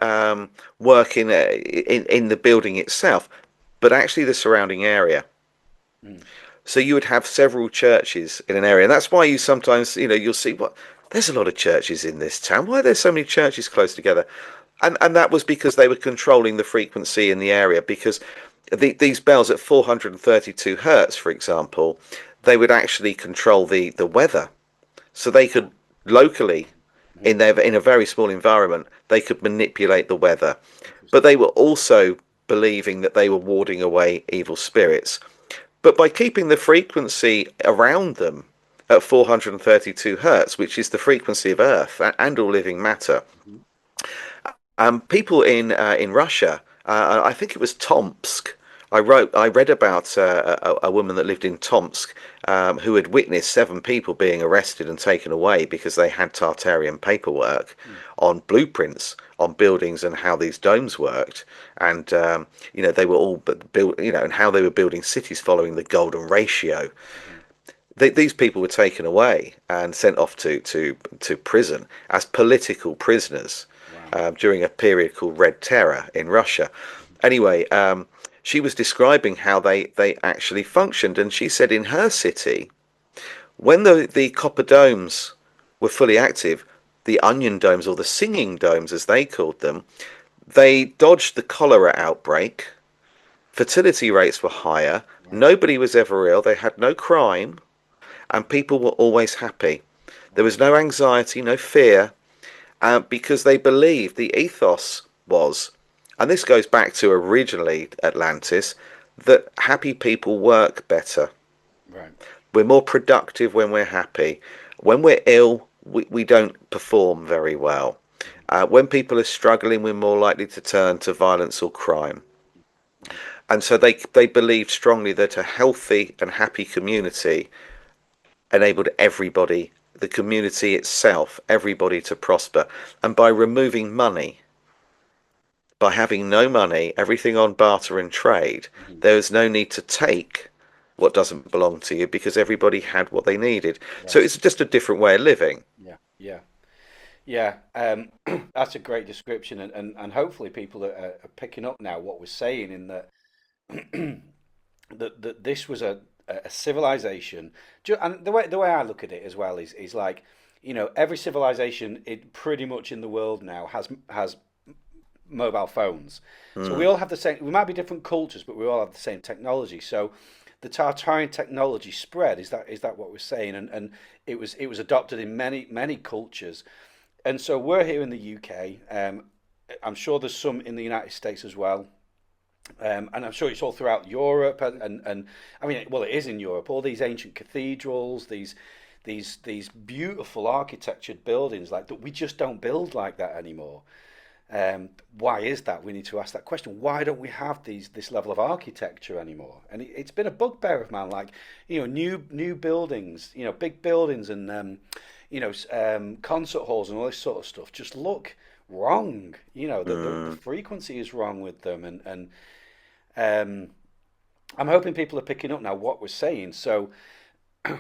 work in the building itself, but actually the surrounding area. Mm. So you would have several churches in an area, and that's why you sometimes, you'll see what there's a lot of churches in this town. Why are there so many churches close together? And that was because they were controlling the frequency in the area. Because these bells at 432 hertz, for example, they would actually control the weather, so they could locally in a very small environment they could manipulate the weather. But they were also believing that they were warding away evil spirits. But by keeping the frequency around them at 432 hertz, which is the frequency of Earth and all living matter, Mm-hmm. people in Russia, I think it was Tomsk. I read about a woman that lived in Tomsk, who had witnessed 7 people being arrested and taken away because they had Tartarian paperwork Mm. on blueprints on buildings and how these domes worked, and they were all built, and how they were building cities following the golden ratio. Mm-hmm. These people were taken away and sent off to prison as political prisoners Wow. during a period called Red Terror in Russia. Anyway, she was describing how they actually functioned, and she said in her city, when the copper domes were fully active, the onion domes, or the singing domes as they called them, they dodged the cholera outbreak. Fertility rates were higher. Wow. Nobody was ever ill. They had no crime, and people were always happy. There Wow. was no anxiety, no fear, because they believed the ethos was, and this goes back to originally Atlantis, that happy people work better. Right. We're more productive when we're happy. When we're ill, we don't perform very well. When people are struggling, we're more likely to turn to violence or crime. Mm-hmm. And so they believed strongly that a healthy and happy community enabled everybody, the community itself, everybody to prosper. And by removing money, by having no money, everything on barter and trade, Mm-hmm. there was no need to take what doesn't belong to you because everybody had what they needed. So Right. it's just a different way of living. Yeah. Yeah. Yeah. That's a great description, and hopefully people are picking up now what we're saying in that that this was a civilization. And the way I look at it as well is like, every civilization pretty much in the world now has mobile phones. So we Mm, all have the same. We might be different cultures, but we all have the same technology. So the Tartarian technology spread. Is that what we're saying? And it was adopted in many cultures. And so we're here in the UK. I'm sure there's some in the United States as well. And I'm sure it's all throughout Europe, and I mean, well, it is in Europe. All these ancient cathedrals, these beautiful architectured buildings, like that, we just don't build like that anymore. Why is that? We need to ask that question. Why don't we have this level of architecture anymore? And it's been a bugbear of mine. Like, new buildings, big buildings, and concert halls and all this sort of stuff just look wrong. The mm. frequency is wrong with them, and um, I'm hoping people are picking up now what we're saying. So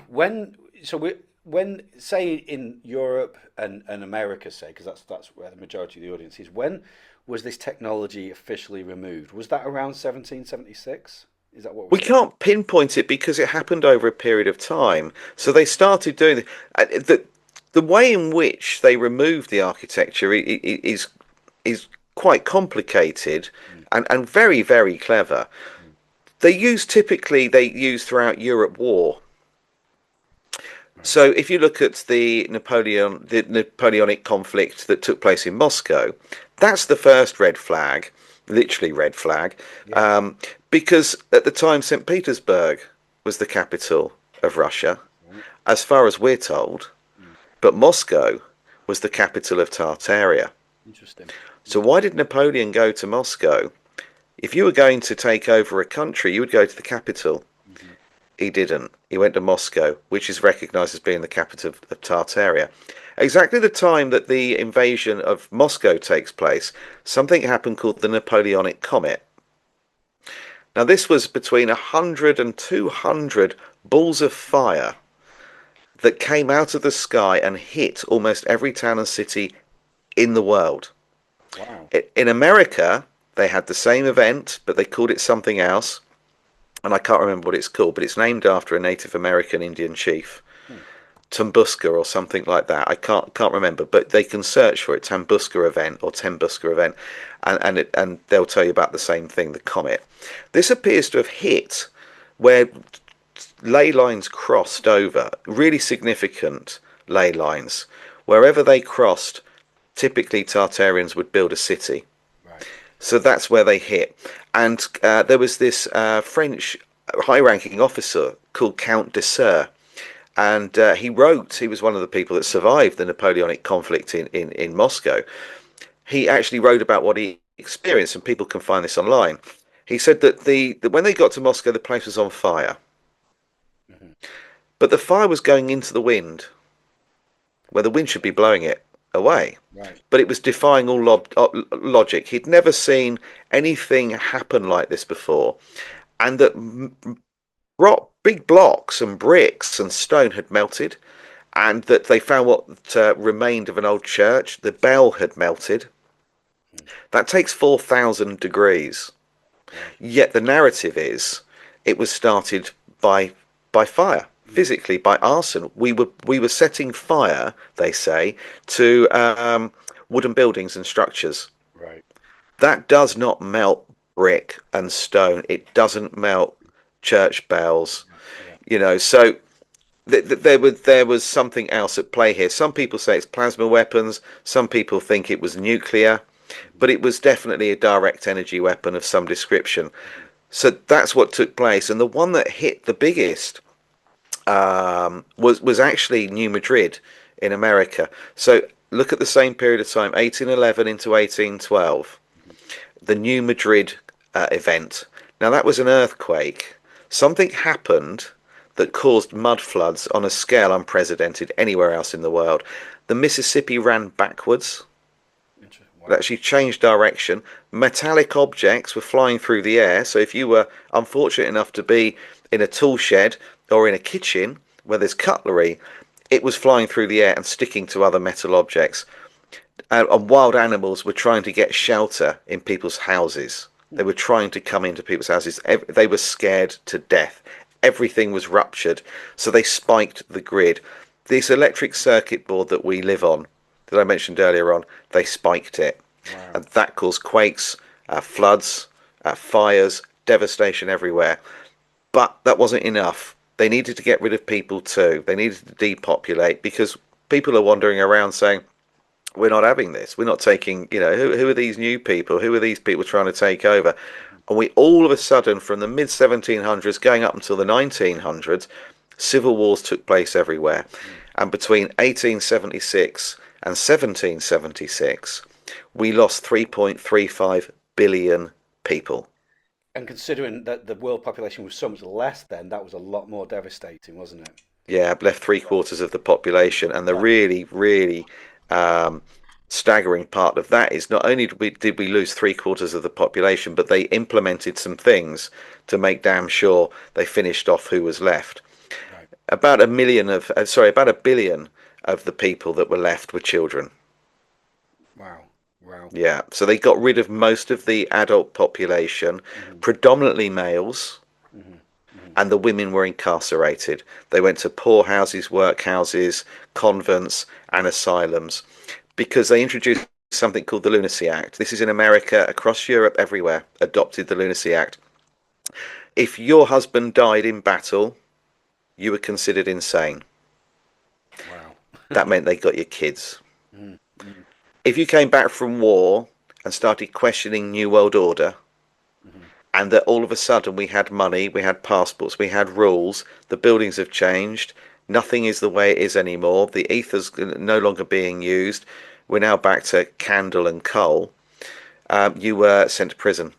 when so we when say in Europe and America, say, because that's where the majority of the audience is, when was this technology officially removed? Was that around 1776? Is that what we're We saying? can't pinpoint it because it happened over a period of time. So they started doing it. The way in which they removed the architecture is quite complicated Mm, and very, very clever. mm, They use throughout Europe war. right. So if you look at the Napoleonic conflict that took place in Moscow, that's the first red flag, literally red flag, Yeah. um, because at the time St. Petersburg was the capital of Russia, Right. as far as we're told, Mm, but Moscow was the capital of Tartaria. Interesting. So why did Napoleon go to Moscow? If you were going to take over a country, you would go to the capital. Mm-hmm. He didn't. He went to Moscow, which is recognized as being the capital of Tartaria. Exactly the time that the invasion of Moscow takes place, something happened called the Napoleonic Comet. Now, this was between 100 and 200 balls of fire that came out of the sky and hit almost every town and city in the world. Wow. In America, they had the same event, but they called it something else, and I can't remember what it's called, but it's named after a Native American Indian chief, Hmm. Tumbuska or something like that. I can't remember, but they can search for it, Tambuska event or Tembuska event, and they'll tell you about the same thing, the comet. This appears to have hit where ley lines crossed over, really significant ley lines. Wherever they crossed, typically Tartarians would build a city. Right. So that's where they hit. And there was this French high-ranking officer called Count de Serres, and he was one of the people that survived the Napoleonic conflict in Moscow. He actually wrote about what he experienced, and people can find this online. He said that when they got to Moscow, the place was on fire, Mm-hmm. but the fire was going into the wind, where the wind should be blowing it away. Right. But it was defying all logic. He'd never seen anything happen like this before, and that big blocks and bricks and stone had melted, and that they found what remained of an old church. The bell had melted. Mm. That takes 4,000 degrees. Wow. Yet the narrative is it was started by fire, Mm. physically by arson. We were setting fire, they say, to wooden buildings and structures. Right. That does not melt brick and stone. It doesn't melt church bells. Yeah. Yeah. So there was something else at play here. Some people say it's plasma weapons. Some people think it was nuclear, Mm-hmm. but it was definitely a direct energy weapon of some description. Mm-hmm. So that's what took place, and the one that hit the biggest was actually New Madrid in America. So look at the same period of time, 1811 into 1812, Mm-hmm. the New Madrid event. Now that was an earthquake. Something happened that caused mud floods on a scale unprecedented anywhere else in the world. The Mississippi ran backwards. It Wow. actually changed direction. Metallic objects were flying through the air. So if you were unfortunate enough to be in a tool shed or in a kitchen where there's cutlery, it was flying through the air and sticking to other metal objects. And wild animals were trying to get shelter in people's houses. They Hmm. were trying to come into people's houses. They were scared to death. Everything was ruptured. So they spiked the grid. This electric circuit board that we live on, that I mentioned earlier on, they spiked it. Wow. And that caused quakes, floods, fires, devastation everywhere. But that wasn't enough. They needed to get rid of people too. They needed to depopulate because people are wandering around saying, we're not having this. We're not taking, who are these new people? Who are these people trying to take over? And we all of a sudden, from the mid 1700s going up until the 1900s, civil wars took place everywhere. Mm. And between 1876 and 1776, we lost 3.35 billion people. And considering that the world population was so much less then, that was a lot more devastating, wasn't it? Yeah, I've left three-quarters of the population, and the Yeah. really, really um, staggering part of that is not only did we lose three-quarters of the population, but they implemented some things to make damn sure they finished off who was left. Right. About a billion of the people that were left were children. Wow. Wow. Yeah, so they got rid of most of the adult population, Hmm. predominantly males, Hmm. Hmm. and the women were incarcerated. They went to poorhouses, workhouses, convents, and asylums because they introduced something called the Lunacy Act. This is in America, across Europe, everywhere, adopted the Lunacy Act. If your husband died in battle, you were considered insane. Wow. That meant they got your kids. Hmm. Hmm. If you came back from war and started questioning New World Order, Hmm. and that all of a sudden we had money, we had passports, we had rules, the buildings have changed. Nothing is the way it is anymore. The ether's no longer being used. We're now back to candle and coal. You were sent to prison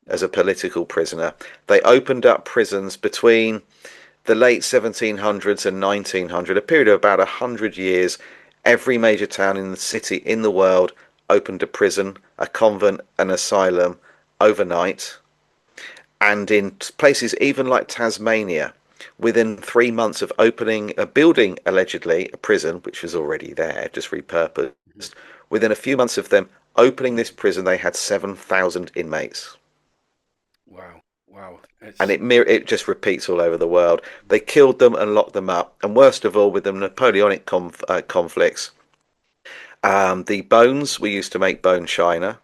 as a Wow. political prisoner. They opened up prisons between the late 1700s and 1900, a period of about 100 years. Every major town in the city in the world opened a prison, a convent, an asylum overnight. And in places even like Tasmania, within 3 months of opening, building allegedly a prison, which was already there, just repurposed, Mhm. within a few months of them opening this prison, they had 7,000 inmates. Wow. Wow. And It's it just repeats all over the world. They killed them and locked them up. And worst of all, with the Napoleonic conflicts, the bones were used to make bone china.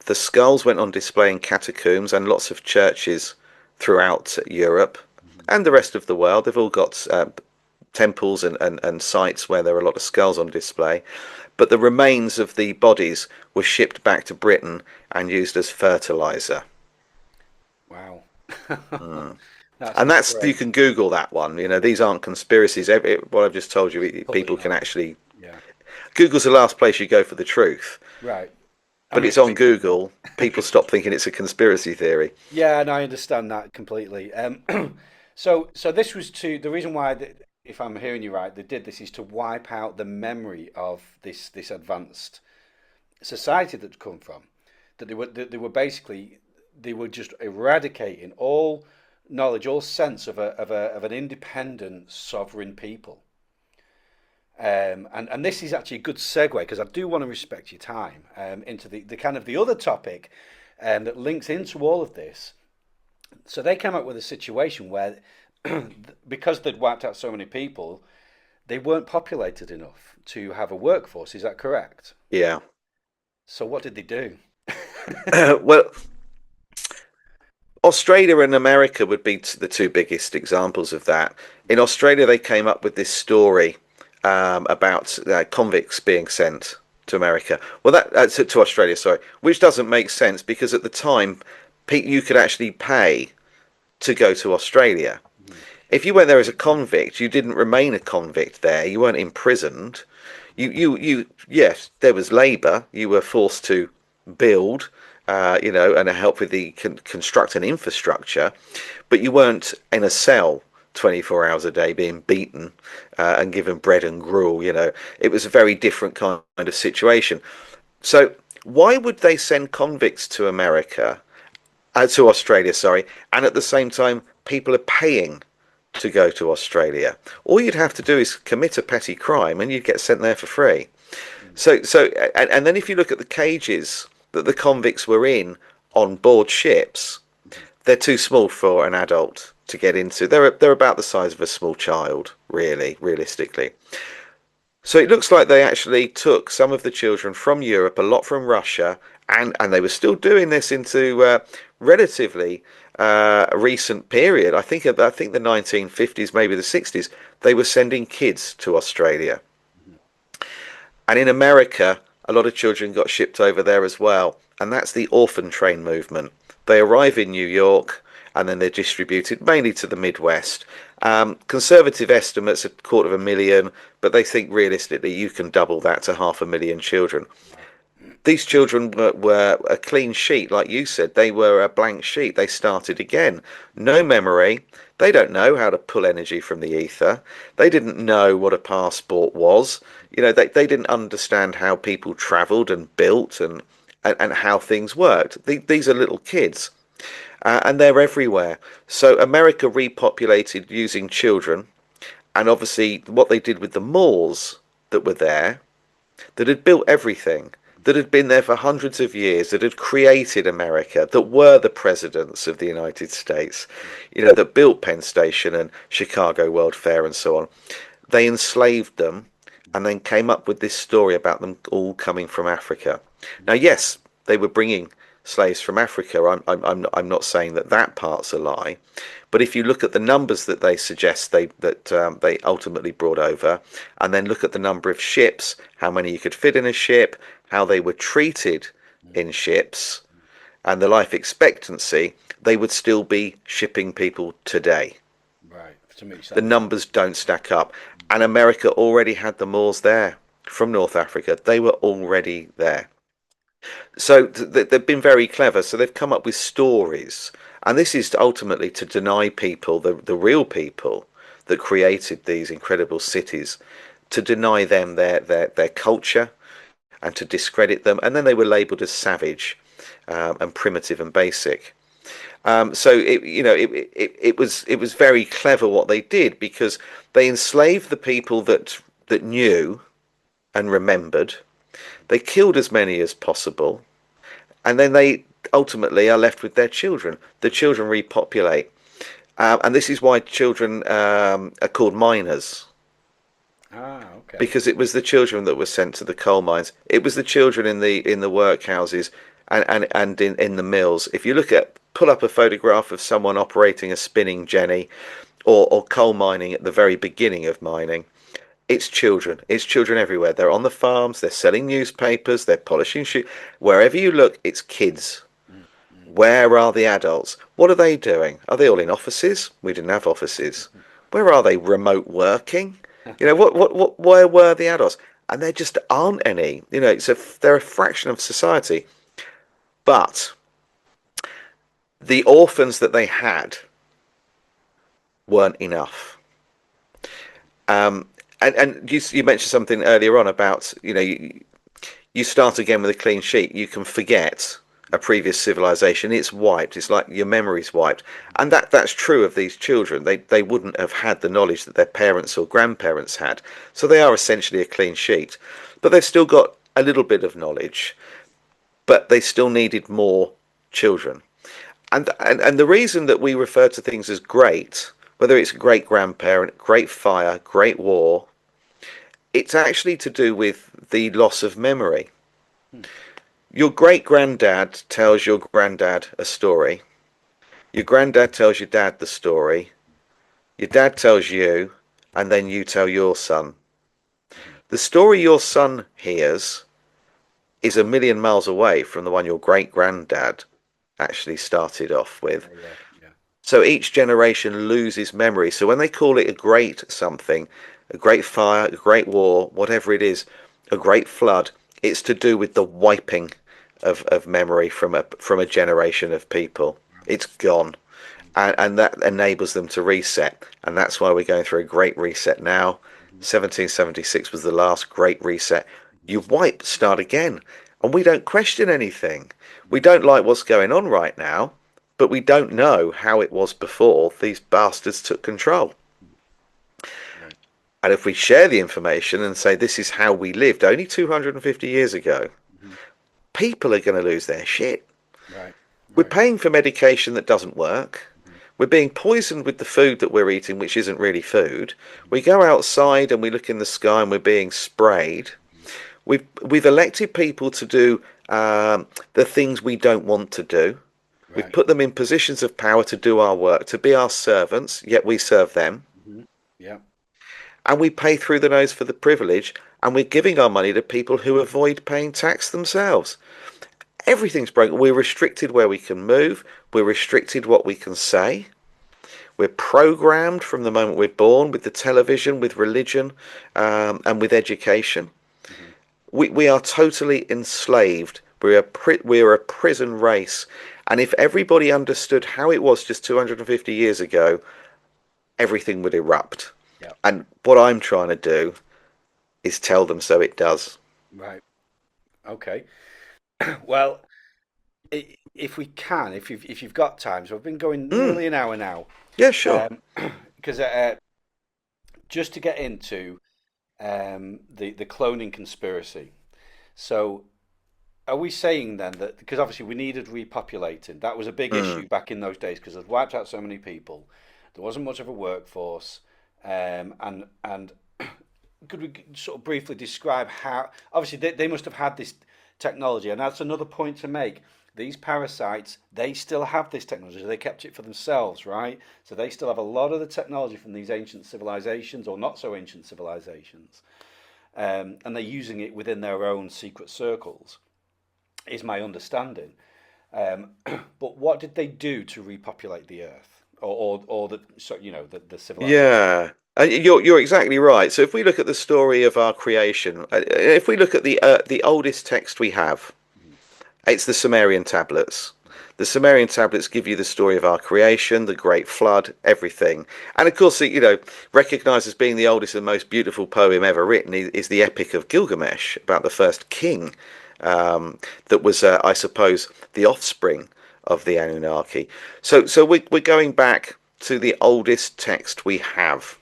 The skulls went on display in catacombs and lots of churches throughout Europe Mhm. and the rest of the world. They've all got temples and sites where there are a lot of skulls on display. But the remains of the bodies were shipped back to Britain and used as fertilizer. Wow. Mm. That's And that's, you great. can Google that one. These aren't conspiracies. What I've just told you, Public people can knowledge. actually. Yeah. Google's the last place you go for the truth, Right. I but mean, it's on speaking of Google. People stop thinking it's a conspiracy theory. yeah, and I understand that completely. So this was to the reason why, if I'm hearing you right, they did this is to wipe out the memory of this advanced society that come from. That they were basically they were just eradicating all knowledge, all sense of an independent sovereign people. And this is actually a good segue because I do want to respect your time into the kind of the other topic that links into all of this. So they came up with a situation where, because they'd wiped out so many people, they weren't populated enough to have a workforce. Is that correct? Yeah. So what did they do? Well, Australia and America would be the two biggest examples of that. In Australia, they came up with this story about convicts being sent to America. Well, to Australia, sorry, which doesn't make sense because at the time, you could actually pay to go to Australia. Mhm. If you went there as a convict, you didn't remain a convict there. You weren't imprisoned. Yes, there was labour. You were forced to build, and help with the construct an infrastructure, but you weren't in a cell 24 hours a day being beaten and given bread and gruel. It was a very different kind of situation. So why would they send convicts to America, to Australia, sorry, and at the same time people are paying to go to Australia? All you'd have to do is commit a petty crime and you'd get sent there for free. And then if you look at the cages that the convicts were in on board ships, Mhm. they're too small for an adult to get into. They're about the size of a small child, really, realistically. So it looks like they actually took some of the children from Europe, a lot from Russia, and they were still doing this into relatively recent period. I think the 1950s, maybe the 60s, they were sending kids to Australia. Mhm. And in America, a lot of children got shipped over there as well. And that's the orphan train movement. They arrive in New York and then they're distributed mainly to the Midwest. Conservative estimates, 250,000, but they think realistically you can double that to 500,000 children. Wow. These children were a clean sheet, like you said. They were a blank sheet. They started again. No memory. They don't know how to pull energy from the ether. They didn't know what a passport was. They didn't understand how people travelled and built and how things worked. These are little kids, and they're everywhere. So America repopulated using children, and obviously what they did with the Moors that were there, that had built everything, that had been there for hundreds of years, that had created America, that were the presidents of the United States, that built Penn Station and Chicago World Fair and so on. They enslaved them and then came up with this story about them all coming from Africa. Now, yes, they were bringing slaves from Africa. I'm not saying that part's a lie, but if you look at the numbers that they suggest they ultimately brought over, and then look at the number of ships, how many you could fit in a ship, how they were treated in ships, and the life expectancy, they would still be shipping people today. Right. To make The sense. numbers don't stack up. And America already had the Moors there from North Africa. They were already there. So they've been very clever. So they've come up with stories. And this is ultimately to deny people, the real people that created these incredible cities, to deny them their culture and to discredit them. And then they were labeled as savage and primitive and basic. So it was very clever what they did because they enslaved the people that knew and remembered. They killed as many as possible, and then they ultimately are left with their children. The children repopulate, and this is why children are called miners, Ah, okay. because it was the children that were sent to the coal mines. It was the children in the workhouses and in the mills. If you pull up a photograph of someone operating a spinning jenny or coal mining at the very beginning of mining, it's children. It's children everywhere. They're on the farms, they're selling newspapers, they're polishing shoes. Wherever you look, it's kids. Mm, mm, Where are the adults? What are they doing? Are they all in offices? We didn't have offices. Where are they? Remote working? Where were the adults? And there just aren't any. They're a fraction of society. But the orphans that they had weren't enough. And you mentioned something earlier on about you start again with a clean sheet. You can forget a previous civilization. It's wiped. It's like your memory's wiped. And that's true of these children. They wouldn't have had the knowledge that their parents or grandparents had. So they are essentially a clean sheet. But they've still got a little bit of knowledge. But they still needed more children. And the reason that we refer to things as great, whether it's great grandparent, great fire, great war, it's actually to do with the loss of memory. mm. Your great granddad tells your granddad a story. Your granddad tells your dad the story. Your dad tells you, and then you tell your son. The story your son hears is a million miles away from the one your great granddad actually started off with. Yeah, yeah, yeah. So each generation loses memory. So when they call it a great something, a great fire, a great war, whatever it is, a great flood, it's to do with the wiping of memory from a generation of people. It's gone. And that enables them to reset. And that's why we're going through a great reset now. Mhm, 1776 was the last great reset. mhm, You wipe, start again. And we don't question anything. We mhm. don't like what's going on right now, but we don't know how it was before these bastards took control. Right. And if we share the information and say this is how we lived only 250 years ago, Mhm. people are going to lose their shit. Right. We're Right. paying for medication that doesn't work. Mhm, We're being poisoned with the food that we're eating, which isn't really food. mhm, We go outside and we look in the sky and we're being sprayed. mhm. We've elected people to do the things we don't want to do. We've Right. put them in positions of power to do our work, to be our servants, yet we serve them. Mhm. Yeah. And we pay through the nose for the privilege, and we're giving our money to people who avoid paying tax themselves. Everything's broken. We're restricted where we can move. We're restricted what we can say. We're programmed from the moment we're born with the television, with religion, and with education. Mhm. We are totally enslaved. We're a prison race. And if everybody understood how it was just 250 years ago, everything would erupt. Yeah. And what I'm trying to do is tell them so it does. Right. Okay. Well, if we can, if you've got time, so I've been going Mm, nearly an hour now, yeah, sure. um, because just to get into the cloning conspiracy. So, are we saying then that because obviously we needed repopulating, that was a big Mm. issue back in those days because it wiped out so many people. There wasn't much of a workforce, and could we sort of briefly describe how? Obviously, they must have had this technology, and that's another point to make. These parasites, they still have this technology. They kept it for themselves, right? So they still have a lot of the technology from these ancient civilizations, or not so ancient civilizations, and they're using it within their own secret circles, is my understanding. Um, but what did they do to repopulate the Earth? or the the civilization. Yeah, and you're exactly right. So if we look at the story of our creation, if we look at the oldest text we have, Mhm. it's the Sumerian tablets. The Sumerian tablets give you the story of our creation, the Great Flood, everything. And of course, recognized as being the oldest and most beautiful poem ever written is the Epic of Gilgamesh about the first king that was, I suppose, the offspring of the Anunnaki. So we're going back to the oldest text we have,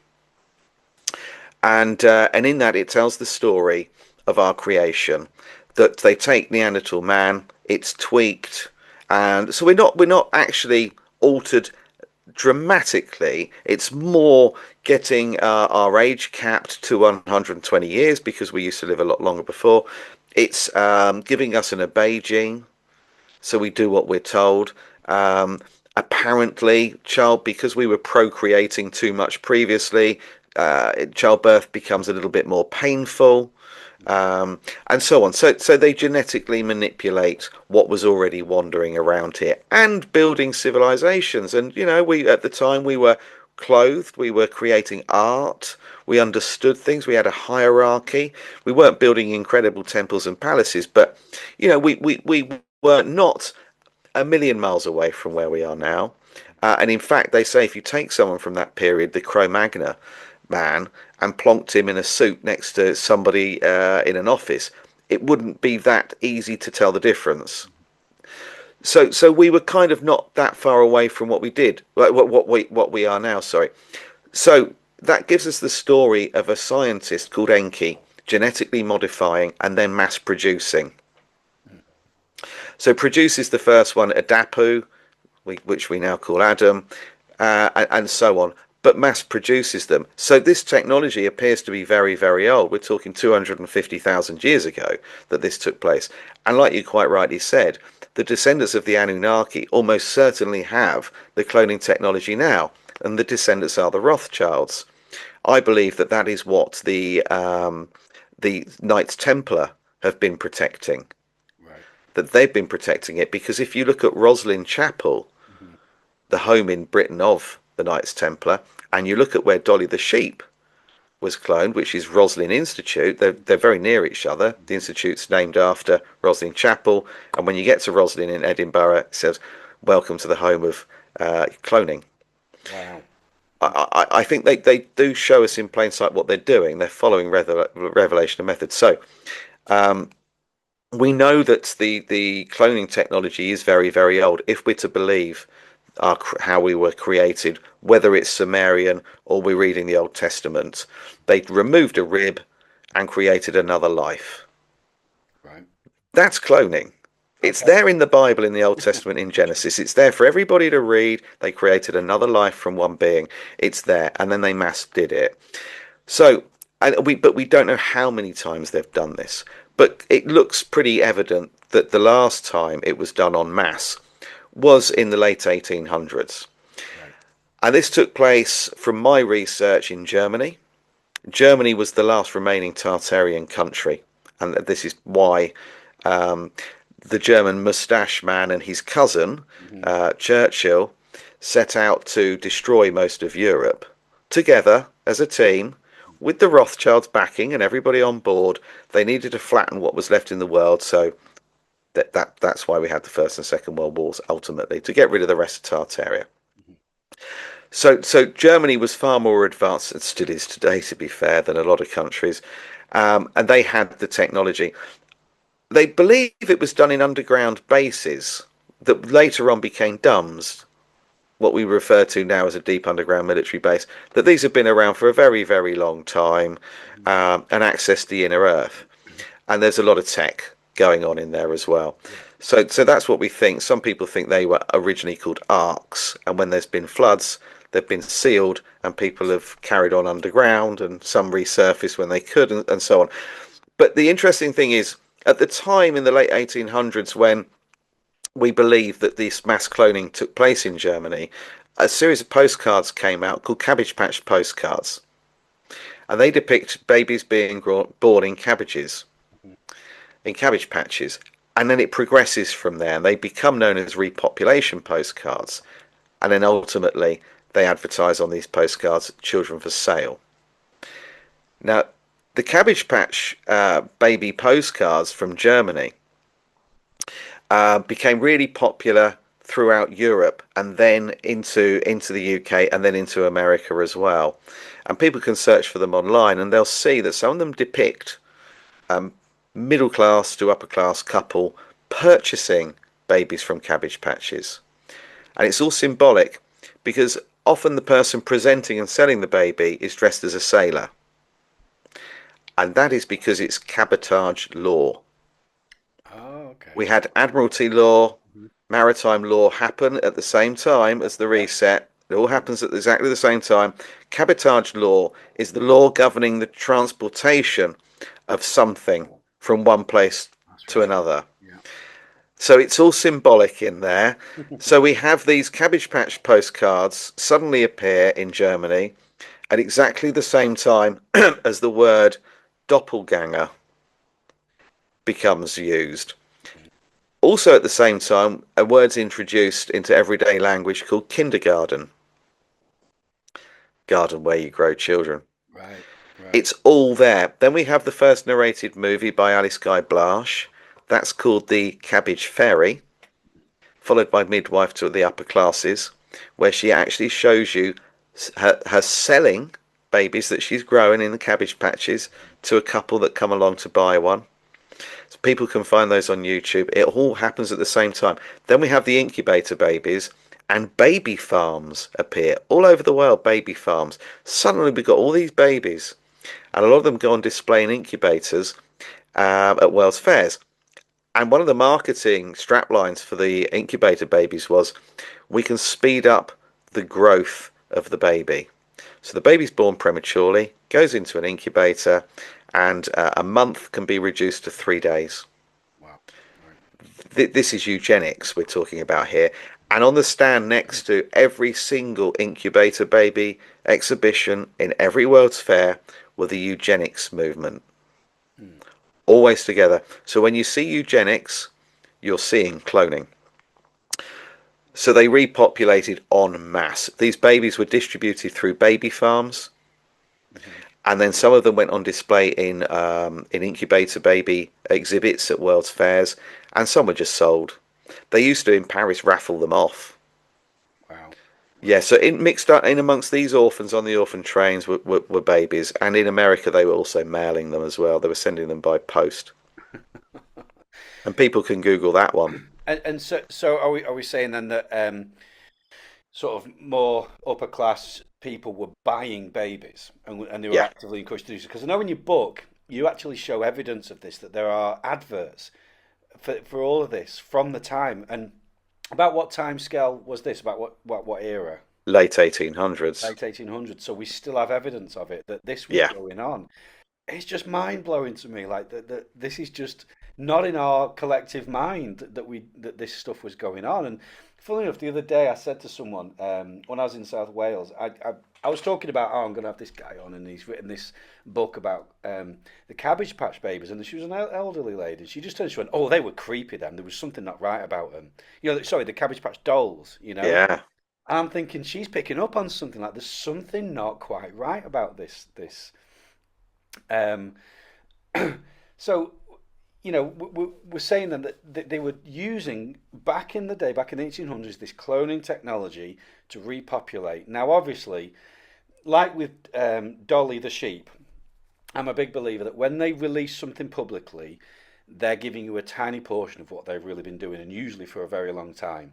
and in that it tells the story of our creation. That they take Neanderthal man, it's tweaked, and so we're not actually altered dramatically. It's more getting our age capped to 120 years because we used to live a lot longer before. It's giving us an obey gene, so we do what we're told. Um, Apparently, because we were procreating too much previously, childbirth becomes a little bit more painful, and so on. So they genetically manipulate what was already wandering around here and building civilizations. And we at the time we were clothed, we were creating art, we understood things, we had a hierarchy. We weren't building incredible temples and palaces, but we were not a million miles away from where we are now. And in fact, they say if you take someone from that period, the Cro-Magnon man, and plonked him in a suit next to somebody in an office, it wouldn't be that easy to tell the difference. So we were kind of not that far away from what we did, what we are now. Sorry. So that gives us the story of a scientist called Enki genetically modifying and then mass producing. So produces the first one, Adapu, which we now call Adam, and so on, but mass produces them. So this technology appears to be very, very old. We're talking 250,000 years ago that this took place. And like you quite rightly said, the descendants of the Anunnaki almost certainly have the cloning technology now, and the descendants are the Rothschilds. I believe that that is what the Knights Templar have been protecting. Right. That they've been protecting it because if you look at Roslin Chapel, Hmm. the home in Britain of the Knights Templar, and you look at where Dolly the sheep was cloned, which is Roslin Institute, they're very near each other. The institute's named after Roslin Chapel, and when you get to Roslin in Edinburgh, it says, "Welcome to the home of cloning." Wow. I think they do show us in plain sight what they're doing. They're following revelation of methods. So we know that the cloning technology is very, very old. If we're to believe how we were created, whether it's Sumerian or we're reading the Old Testament, they removed a rib and created another life. Right. That's cloning. It's Okay. there in the Bible, in the Old Testament, in Genesis. It's there for everybody to read. They created another life from one being. It's there, and then they mass did it. So, but we don't know how many times they've done this. But it looks pretty evident that the last time it was done en masse was in the late 1800s. Right. And this took place from my research in Germany. Germany was the last remaining Tartarian country. And this is why um, the German moustache man and his cousin, Hmm. Churchill, set out to destroy most of Europe together as a team with the Rothschilds backing and everybody on board. They needed to flatten what was left in the world. So that's why we had the First and Second World Wars ultimately to get rid of the rest of Tartaria. Hmm. So Germany was far more advanced, and still is today, to be fair, than a lot of countries, and they had the technology. They believe it was done in underground bases that later on became DUMBs, what we refer to now as a deep underground military base. That these have been around for a very, very long time, Hmm. and access the inner Earth. And there's a lot of tech going on in there as well. Yeah. So that's what we think. Some people think they were originally called arcs, and when there's been floods, they've been sealed, and people have carried on underground, and some resurfaced when they could, and so on. But the interesting thing is, at the time in the late 1800s, when we believe that this mass cloning took place in Germany, a series of postcards came out called Cabbage Patch postcards, and they depict babies being born Hmm. in cabbage patches, and then it progresses from there, and they become known as repopulation postcards. and then ultimately they advertise on these postcards children for sale. Now, the Cabbage Patch baby postcards from Germany became really popular throughout Europe and then into the UK and then into America as well. And people can search for them online and they'll see that some of them depict middle class to upper class couple purchasing babies from Cabbage Patches. And it's all symbolic because often the person presenting and selling the baby is dressed as a sailor. And that is because it's cabotage law. Oh, okay. We had Admiralty law, maritime law happen at the same time as the Yeah, reset. It all happens at exactly the same time. Cabotage law is the law governing the transportation of something from one place that's to right. another. Yeah. So it's all symbolic in there. So we have these Cabbage Patch postcards suddenly appear in Germany at exactly the same time as the word doppelganger becomes used. Also, at the same time, a word's introduced into everyday language called kindergarten, garden where you grow children. Right, right. It's all there. Then we have the first narrated movie by Alice Guy Blache. That's called The Cabbage Fairy, followed by Midwife to the Upper Classes, where she actually shows you her selling babies that she's growing in the cabbage patches to a couple that come along to buy one. So people can find those on YouTube. It all happens at the same time. Then we have the incubator babies and baby farms appear all over the world. Baby farms. Suddenly we've got all these babies, and a lot of them go on display in incubators at World's Fairs. And one of the marketing straplines for the incubator babies was, we can speed up the growth of the baby. So the baby's born prematurely, goes into an incubator, and a month can be reduced to 3 days. Wow. Right. This is eugenics we're talking about here. And on the stand next to every single incubator baby exhibition in every World's Fair were the eugenics movement, Hmm. always together. So when you see eugenics, you're seeing cloning. So they repopulated en masse. These babies were distributed through baby farms, Mhm. and then some of them went on display in incubator baby exhibits at World's Fairs, and some were just sold. They used to in Paris raffle them off. Wow. Yeah, Wow. so in mixed up in amongst these orphans on the orphan trains were babies, and in America they were also mailing them as well. They were sending them by post, and people can Google that one. And so are we saying then that sort of more upper class people were buying babies and they were Yeah, actively encouraged to do so? Because I know in your book you actually show evidence of this, that there are adverts for all of this from the time. And about what time scale was this? About what era? late 1800s. Late 1800s. So we still have evidence of it that this was Yeah, going on. It's just mind blowing to me. Like that this is just not in our collective mind that this stuff was going on. And funnily enough, the other day I said to someone when I was in South Wales, I was talking about, oh, I'm going to have this guy on, and he's written this book about the Cabbage Patch babies, and she was an elderly lady. She just turned, she went, oh, they were creepy. Then there was something not right about them. You know, sorry, the Cabbage Patch dolls. You know. yeah. And I'm thinking she's picking up on something, like there's something not quite right about this. Um, so, we're saying then that they were using back in the day, back in the 1800s, this cloning technology to repopulate. Now, obviously, like with Dolly the sheep, I'm a big believer that when they release something publicly, they're giving you a tiny portion of what they've really been doing, and usually for a very long time.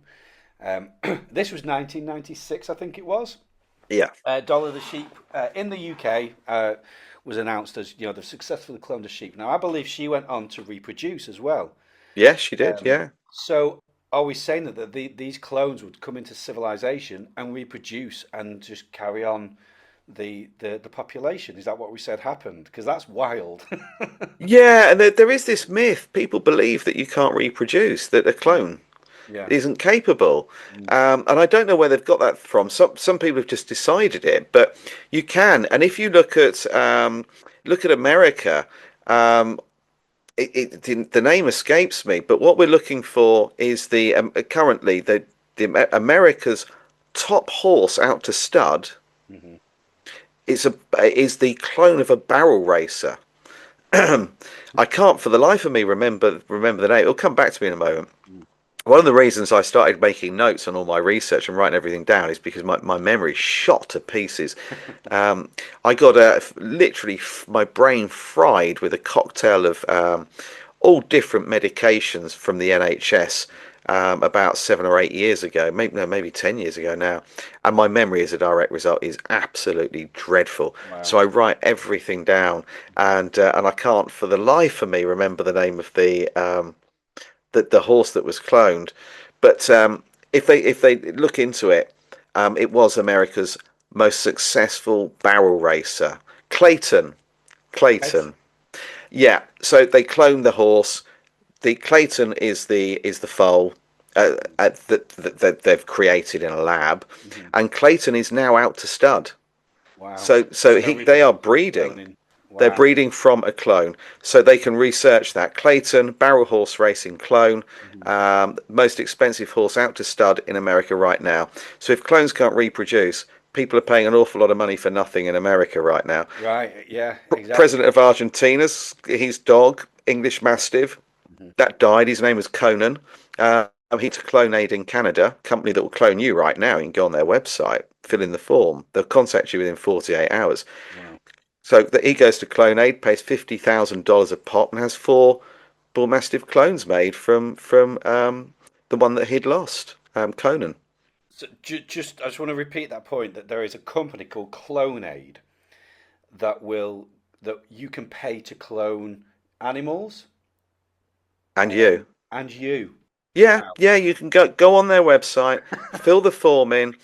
Um, this was 1996, I think it was. Yeah. Dolly the sheep in the UK was announced as, they've successfully cloned a sheep. Now I believe she went on to reproduce as well. Yes, she did. Yeah. So are we saying that these clones would come into civilization and reproduce and just carry on the population? Is that what we said happened? Because that's wild. Yeah, and there is this myth. People believe that you can't reproduce, that a Mm, clone yeah. isn't capable. Mm, And I don't know where they've got that from. Some people have just decided it, but you can. And if you look at America, um, the name escapes me. But what we're looking for is the currently the America's top horse out to stud Hmm. is the clone of a barrel racer. I can't for the life of me remember the name. It'll come back to me in a moment. One of the reasons I started making notes on all my research and writing everything down is because my memory shot to pieces. I got literally my brain fried with a cocktail of all different medications from the NHS about 7 or 8 years ago, maybe no, maybe 10 years ago now, and my memory as a direct result is absolutely dreadful. So Wow. I write everything down, and I can't for the life of me remember the name of the horse that was cloned. But if they look into it, it was America's most successful barrel racer, Clayton. Right. Clayton. Yeah. So they cloned the horse. The Clayton is the foal that they've created in a lab, Hmm. and Clayton is now out to stud. Wow. So So they are reproducing, breeding. cloning. They're Wow. breeding from a clone, so they can research that. Clayton, barrel horse racing clone, Hmm. most expensive horse out to stud in America right now. So if clones can't reproduce, people are paying an awful lot of money for nothing in America right now. Right. Yeah. Exactly. President of Argentina's his dog, English Mastiff, Hmm. that died. His name was Conan. He's a Clonaid in Canada, company that will clone you right now. You can go on their website, fill in the form. They'll contact you within 48 hours. Wow. So he goes to Clonaid, pays $50,000 a pop, and has four Bull Mastiff clones made from the one that he'd lost, Conan. So just, I just want to repeat that point that there is a company called Clonaid that will that you can pay to clone animals, And you. and you. Yeah, Wow. yeah, you can go on their website, fill the form in.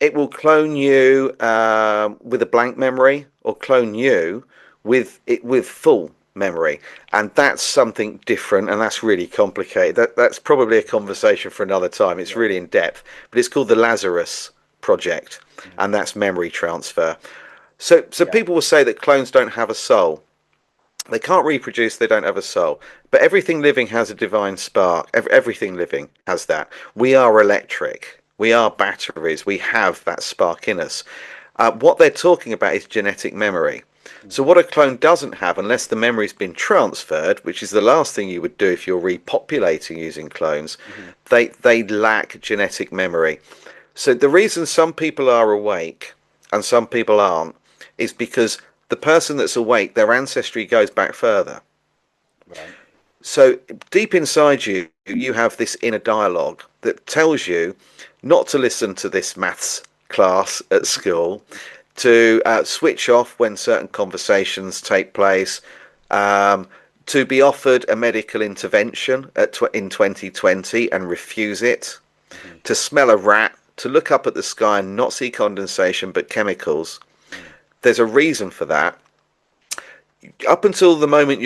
It will clone you with a blank memory, or clone you with full memory, and that's something different, and that's really complicated. That's probably a conversation for another time. It's Yeah. really in depth, but it's called the Lazarus Project, Mhm. and that's memory transfer. So Yeah. people will say that clones don't have a soul. They can't reproduce, they don't have a soul. But everything living has a divine spark. Everything living has that. We are electric. We are batteries. We have that spark in us. What they're talking about is genetic memory. So, Mhm. what a clone doesn't have, unless the memory's been transferred, which is the last thing you would do if you're repopulating using clones, Mhm. they lack genetic memory. So the reason some people are awake and some people aren't is because the person that's awake, their ancestry goes back further. Right. So deep inside you, you have this inner dialogue that tells you not to listen to this maths class at school, to switch off when certain conversations take place, um, to be offered a medical intervention in 2020 and refuse it, Mhm. to smell a rat, to look up at the sky and not see condensation but chemicals. Mhm. There's a reason for that. Up until the moment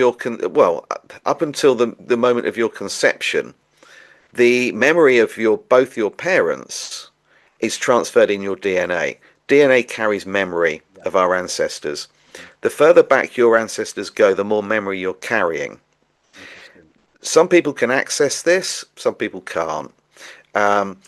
up until the moment of your conception, the memory of both your parents is transferred in your DNA. DNA carries memory Yeah. of our ancestors. Mhm. The further back your ancestors go, the more memory you're carrying. Interesting. Some people can access this, some people can't. Um,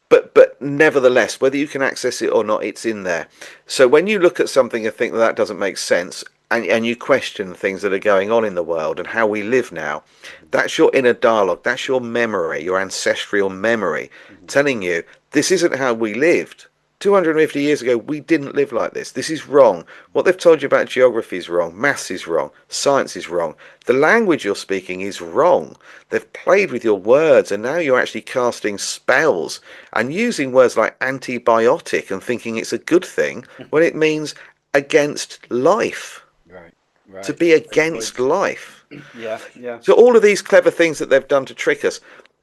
but nevertheless, whether you can access it or not, it's in there. So when you look at something and think that doesn't make sense, and you question things that are going on in the world and how we live now, Mhm. that's your inner dialogue, that's your memory, your ancestral memory, Mhm. telling you this isn't how we lived. 250 years ago, we didn't live like this. This is wrong. What they've told you about geography is wrong. Maths is wrong. Science is wrong. The language you're speaking is wrong. They've played with your words, and now you're actually casting spells and using words like antibiotic and thinking it's a good thing when it means against life, Right. to Right. be Great against points. life. Yeah. Yeah. So all of these clever things that they've done to trick us,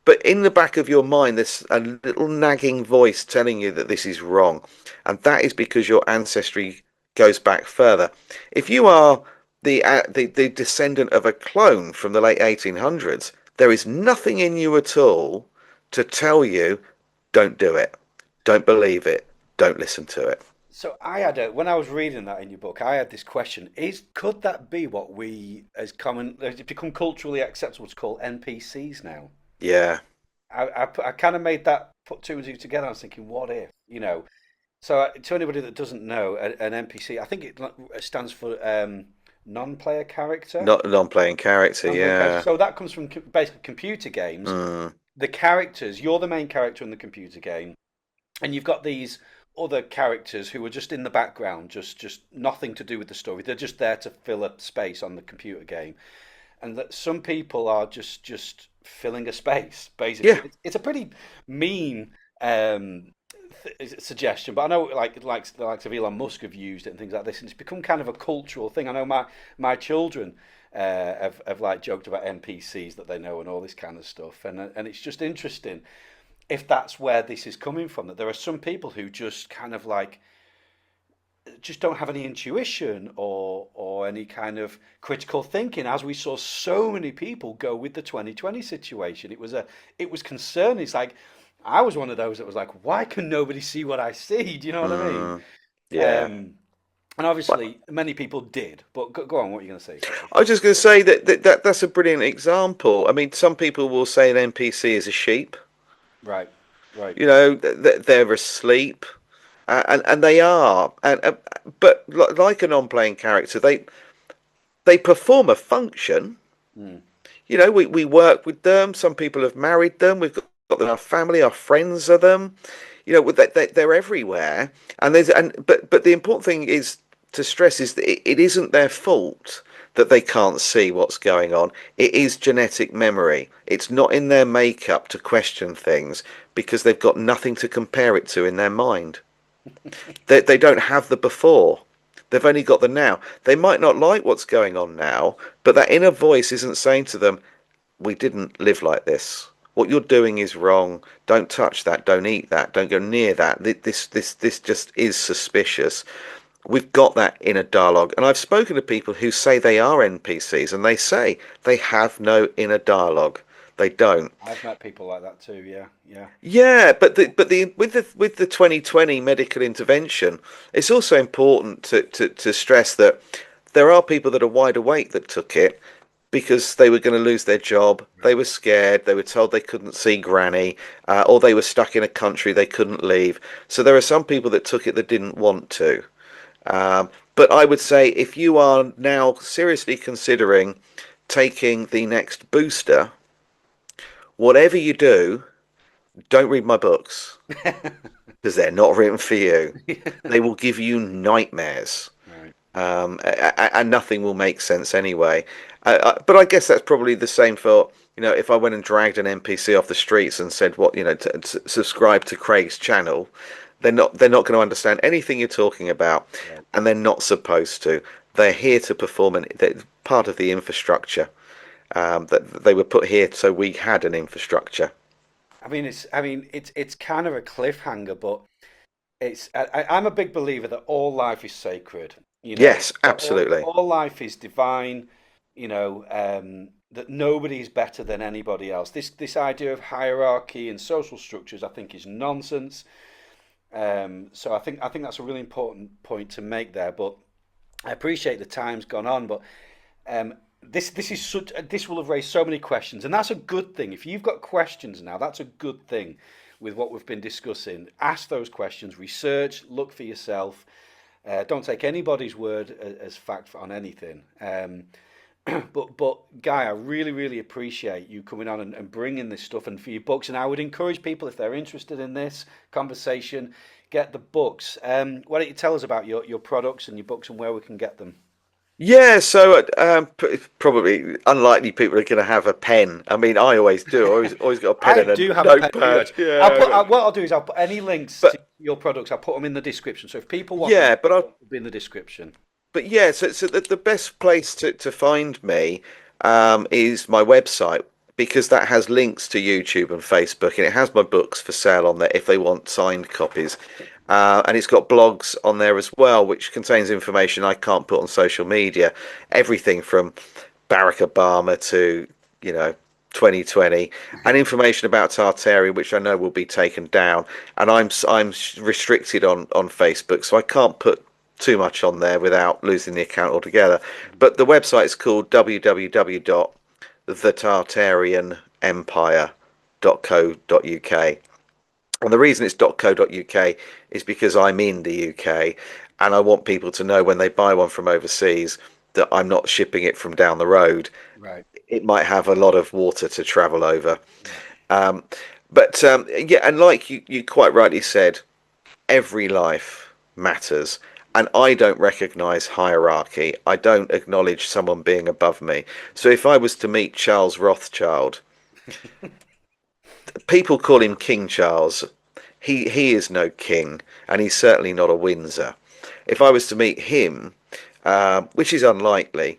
but in the back of your mind, there's a little nagging voice telling you that this is wrong, and that is because your ancestry goes back further. If you are the descendant of a clone from the late 1800s, there is nothing in you at all to tell you don't do it, don't believe it, don't listen to it. So I had when I was reading that in your book, I had this question: could that be what we as common has become culturally acceptable to call NPCs now? Yeah, I kind of made that put two and two together. I was thinking, what if, So to anybody that doesn't know, an NPC, I think it stands for non-player character. Not non-playing character, Non-player character. yeah. So that comes from basically computer games. Mm, The characters, you're the main character in the computer game, and you've got these other characters who are just in the background, just nothing to do with the story. They're just there to fill up space on the computer game, and that some people are just filling a space. Basically, yeah. it's a pretty mean suggestion, but I know like the likes of Elon Musk have used it and things like this, and it's become kind of a cultural thing. I know my children have like joked about NPCs that they know and all this kind of stuff, and it's just interesting if that's where this is coming from. That there are some people who just kind of like just don't have any intuition or any kind of critical thinking, as we saw so many people go with the 2020 situation. It was concerning. It's like I was one of those that was like, why can nobody see what I see? Do you know what I mean? Mm, yeah. Um, and obviously, many people did. But go on, what are you going to say? Sorry. I was just going to say that's a brilliant example. I mean, some people will say an NPC is a sheep. Right, right. They're asleep, and they are. But like a non-playing character, they perform a function. Mm. We work with them. Some people have married them. We've got them in our family. Our friends are them. They're everywhere. But the important thing is to stress is that it isn't their fault that they can't see what's going on. It is genetic memory. It's not in their makeup to question things because they've got nothing to compare it to in their mind. They don't have the before. They've only got the now. They might not like what's going on now, but that inner voice isn't saying to them, we didn't live like this. What you're doing is wrong. Don't touch that. Don't eat that. Don't go near that. This just is suspicious. We've got that inner dialogue. And I've spoken to people who say they are NPCs and they say they have no inner dialogue. They don't. I've met people like that too. Yeah, yeah. Yeah, but the with the 2020 medical intervention, it's also important to stress that there are people that are wide awake that took it because they were going to lose their job. They were scared. They were told they couldn't see Granny, or they were stuck in a country they couldn't leave. So there are some people that took it that didn't want to. But I would say if you are now seriously considering taking the next booster, whatever you do, don't read my books because they're not written for you. They will give you nightmares, Right. and nothing will make sense anyway. But I guess that's probably the same for if I went and dragged an NPC off the streets and said what to subscribe to Craig's channel, they're not going to understand anything you're talking about, Right. and they're not supposed to. They're here to perform, and they're part of the infrastructure. That they were put here so we had an infrastructure. It's kind of a cliffhanger, but I'm a big believer that all life is sacred. Yes, That absolutely. all life is divine. That nobody is better than anybody else. This idea of hierarchy and social structures, I think, is nonsense. So I think that's a really important point to make there. But I appreciate the time's gone on, but um, this will have raised so many questions, and that's a good thing. If you've got questions now, that's a good thing. With what we've been discussing, ask those questions, research, look for yourself. Don't take anybody's word as fact on anything. But Guy, I really appreciate you coming on and bringing this stuff and for your books. And I would encourage people, if they're interested in this conversation, get the books. Why don't you tell us about your products and your books and where we can get them? Yeah, so probably unlikely people are going to have a pen. I mean, I always do. I always got a pen I and a do have a pen and notepad. paper. Yeah, What I'll do is I'll put any links to but your products. I'll put them in the description. So if people want them, yeah, they'll be in the description. yeah. So the best place to find me is my website because that has links to YouTube and Facebook, and it has my books for sale on there if they want signed copies. And it's got blogs on there as well, which contains information I can't put on social media. Everything from Barack Obama to, you know, 2020, and information about Tartaria, which I know will be taken down. And I'm restricted on Facebook, so I can't put too much on there without losing the account altogether. But the website is called www.thetartarianempire.co.uk. And the reason it's .co.uk is because I'm in the UK, and I want people to know when they buy one from overseas that I'm not shipping it from down the road. Right. It might have a lot of water to travel over. Yeah. Um, but yeah, and like you quite rightly said, every life matters. And I don't recognize hierarchy. I don't acknowledge someone being above me. So if I was to meet Charles Rothschild, people call him King Charles. He is no king, and he's certainly not a Windsor. If I was to meet him, which is unlikely,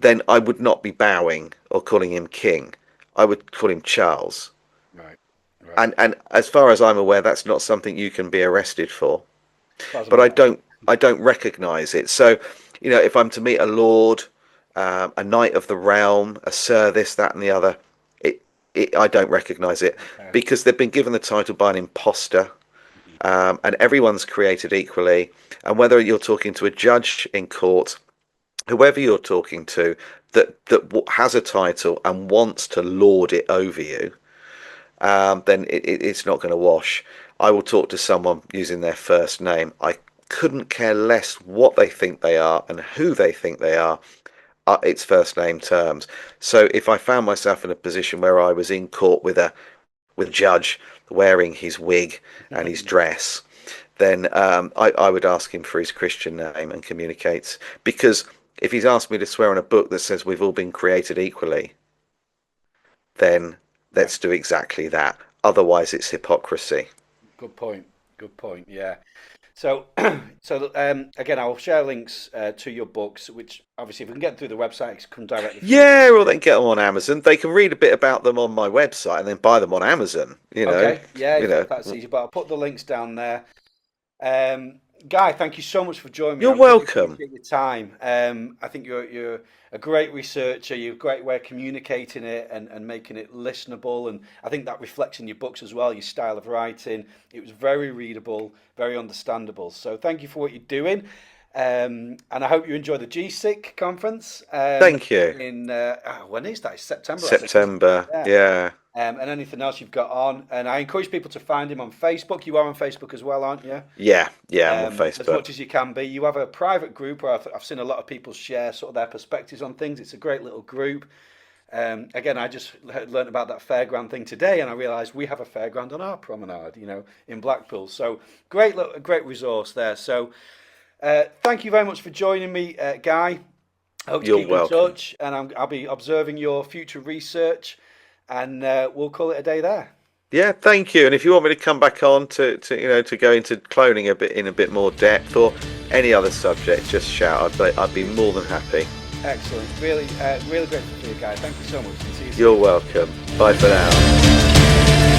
then I would not be bowing or calling him king. I would call him Charles. Right. Right. And as far as I'm aware, that's not something you can be arrested for. As far as I'm But I aware. don't recognise it. So, if I'm to meet a lord, a knight of the realm, a sir, this, that, and the other, I don't recognise it Okay. because they've been given the title by an imposter, and everyone's created equally. And whether you're talking to a judge in court, whoever you're talking to, that has a title and wants to lord it over you, then it's not going to wash. I will talk to someone using their first name. I couldn't care less what they think they are and who they think they are. It's first name terms. So if I found myself in a position where I was in court with a judge wearing his wig and his dress, then I would ask him for his Christian name and communicate. Because if he's asked me to swear on a book that says we've all been created equally, then Yeah. let's do exactly that. Otherwise, it's hypocrisy. Good point. Good point. Yeah. So, again, I'll share links to your books, which obviously, if we can get through the website, it can come directly from you. Yeah, or they can get them on Amazon. They can read a bit about them on my website and then buy them on Amazon. Okay. Yeah, You know. if that's easy. But I'll put the links down there. Guy, thank you so much for joining me. I You're really welcome. appreciate your time. I think you're a great researcher. You're a great way of communicating it and making it listenable. And I think that reflects in your books as well, your style of writing. It was very readable, very understandable. So thank you for what you're doing. And I hope you enjoy the GSIC conference. Thank you. When is that? It's September, I think, isn't it? September. Yeah. Yeah. And anything else you've got on. And I encourage people to find him on Facebook. You are on Facebook as well, aren't you? Yeah. Yeah. I'm on As Facebook. much as you can be. You have a private group where I've seen a lot of people share sort of their perspectives on things. It's a great little group. Again, I just learned about that fairground thing today, and I realised we have a fairground on our promenade, in Blackpool. So great resource there. So thank you very much for joining me, Guy. I hope you You're keep in welcome. touch, and I'll be observing your future research, and we'll call it a day there. Yeah, thank you. And if you want me to come back on to go into cloning a bit more depth or any other subject, just shout. I'd be more than happy. Excellent. Really grateful for you, Guy. Thank you so much. And see you soon. You're welcome. Bye for now.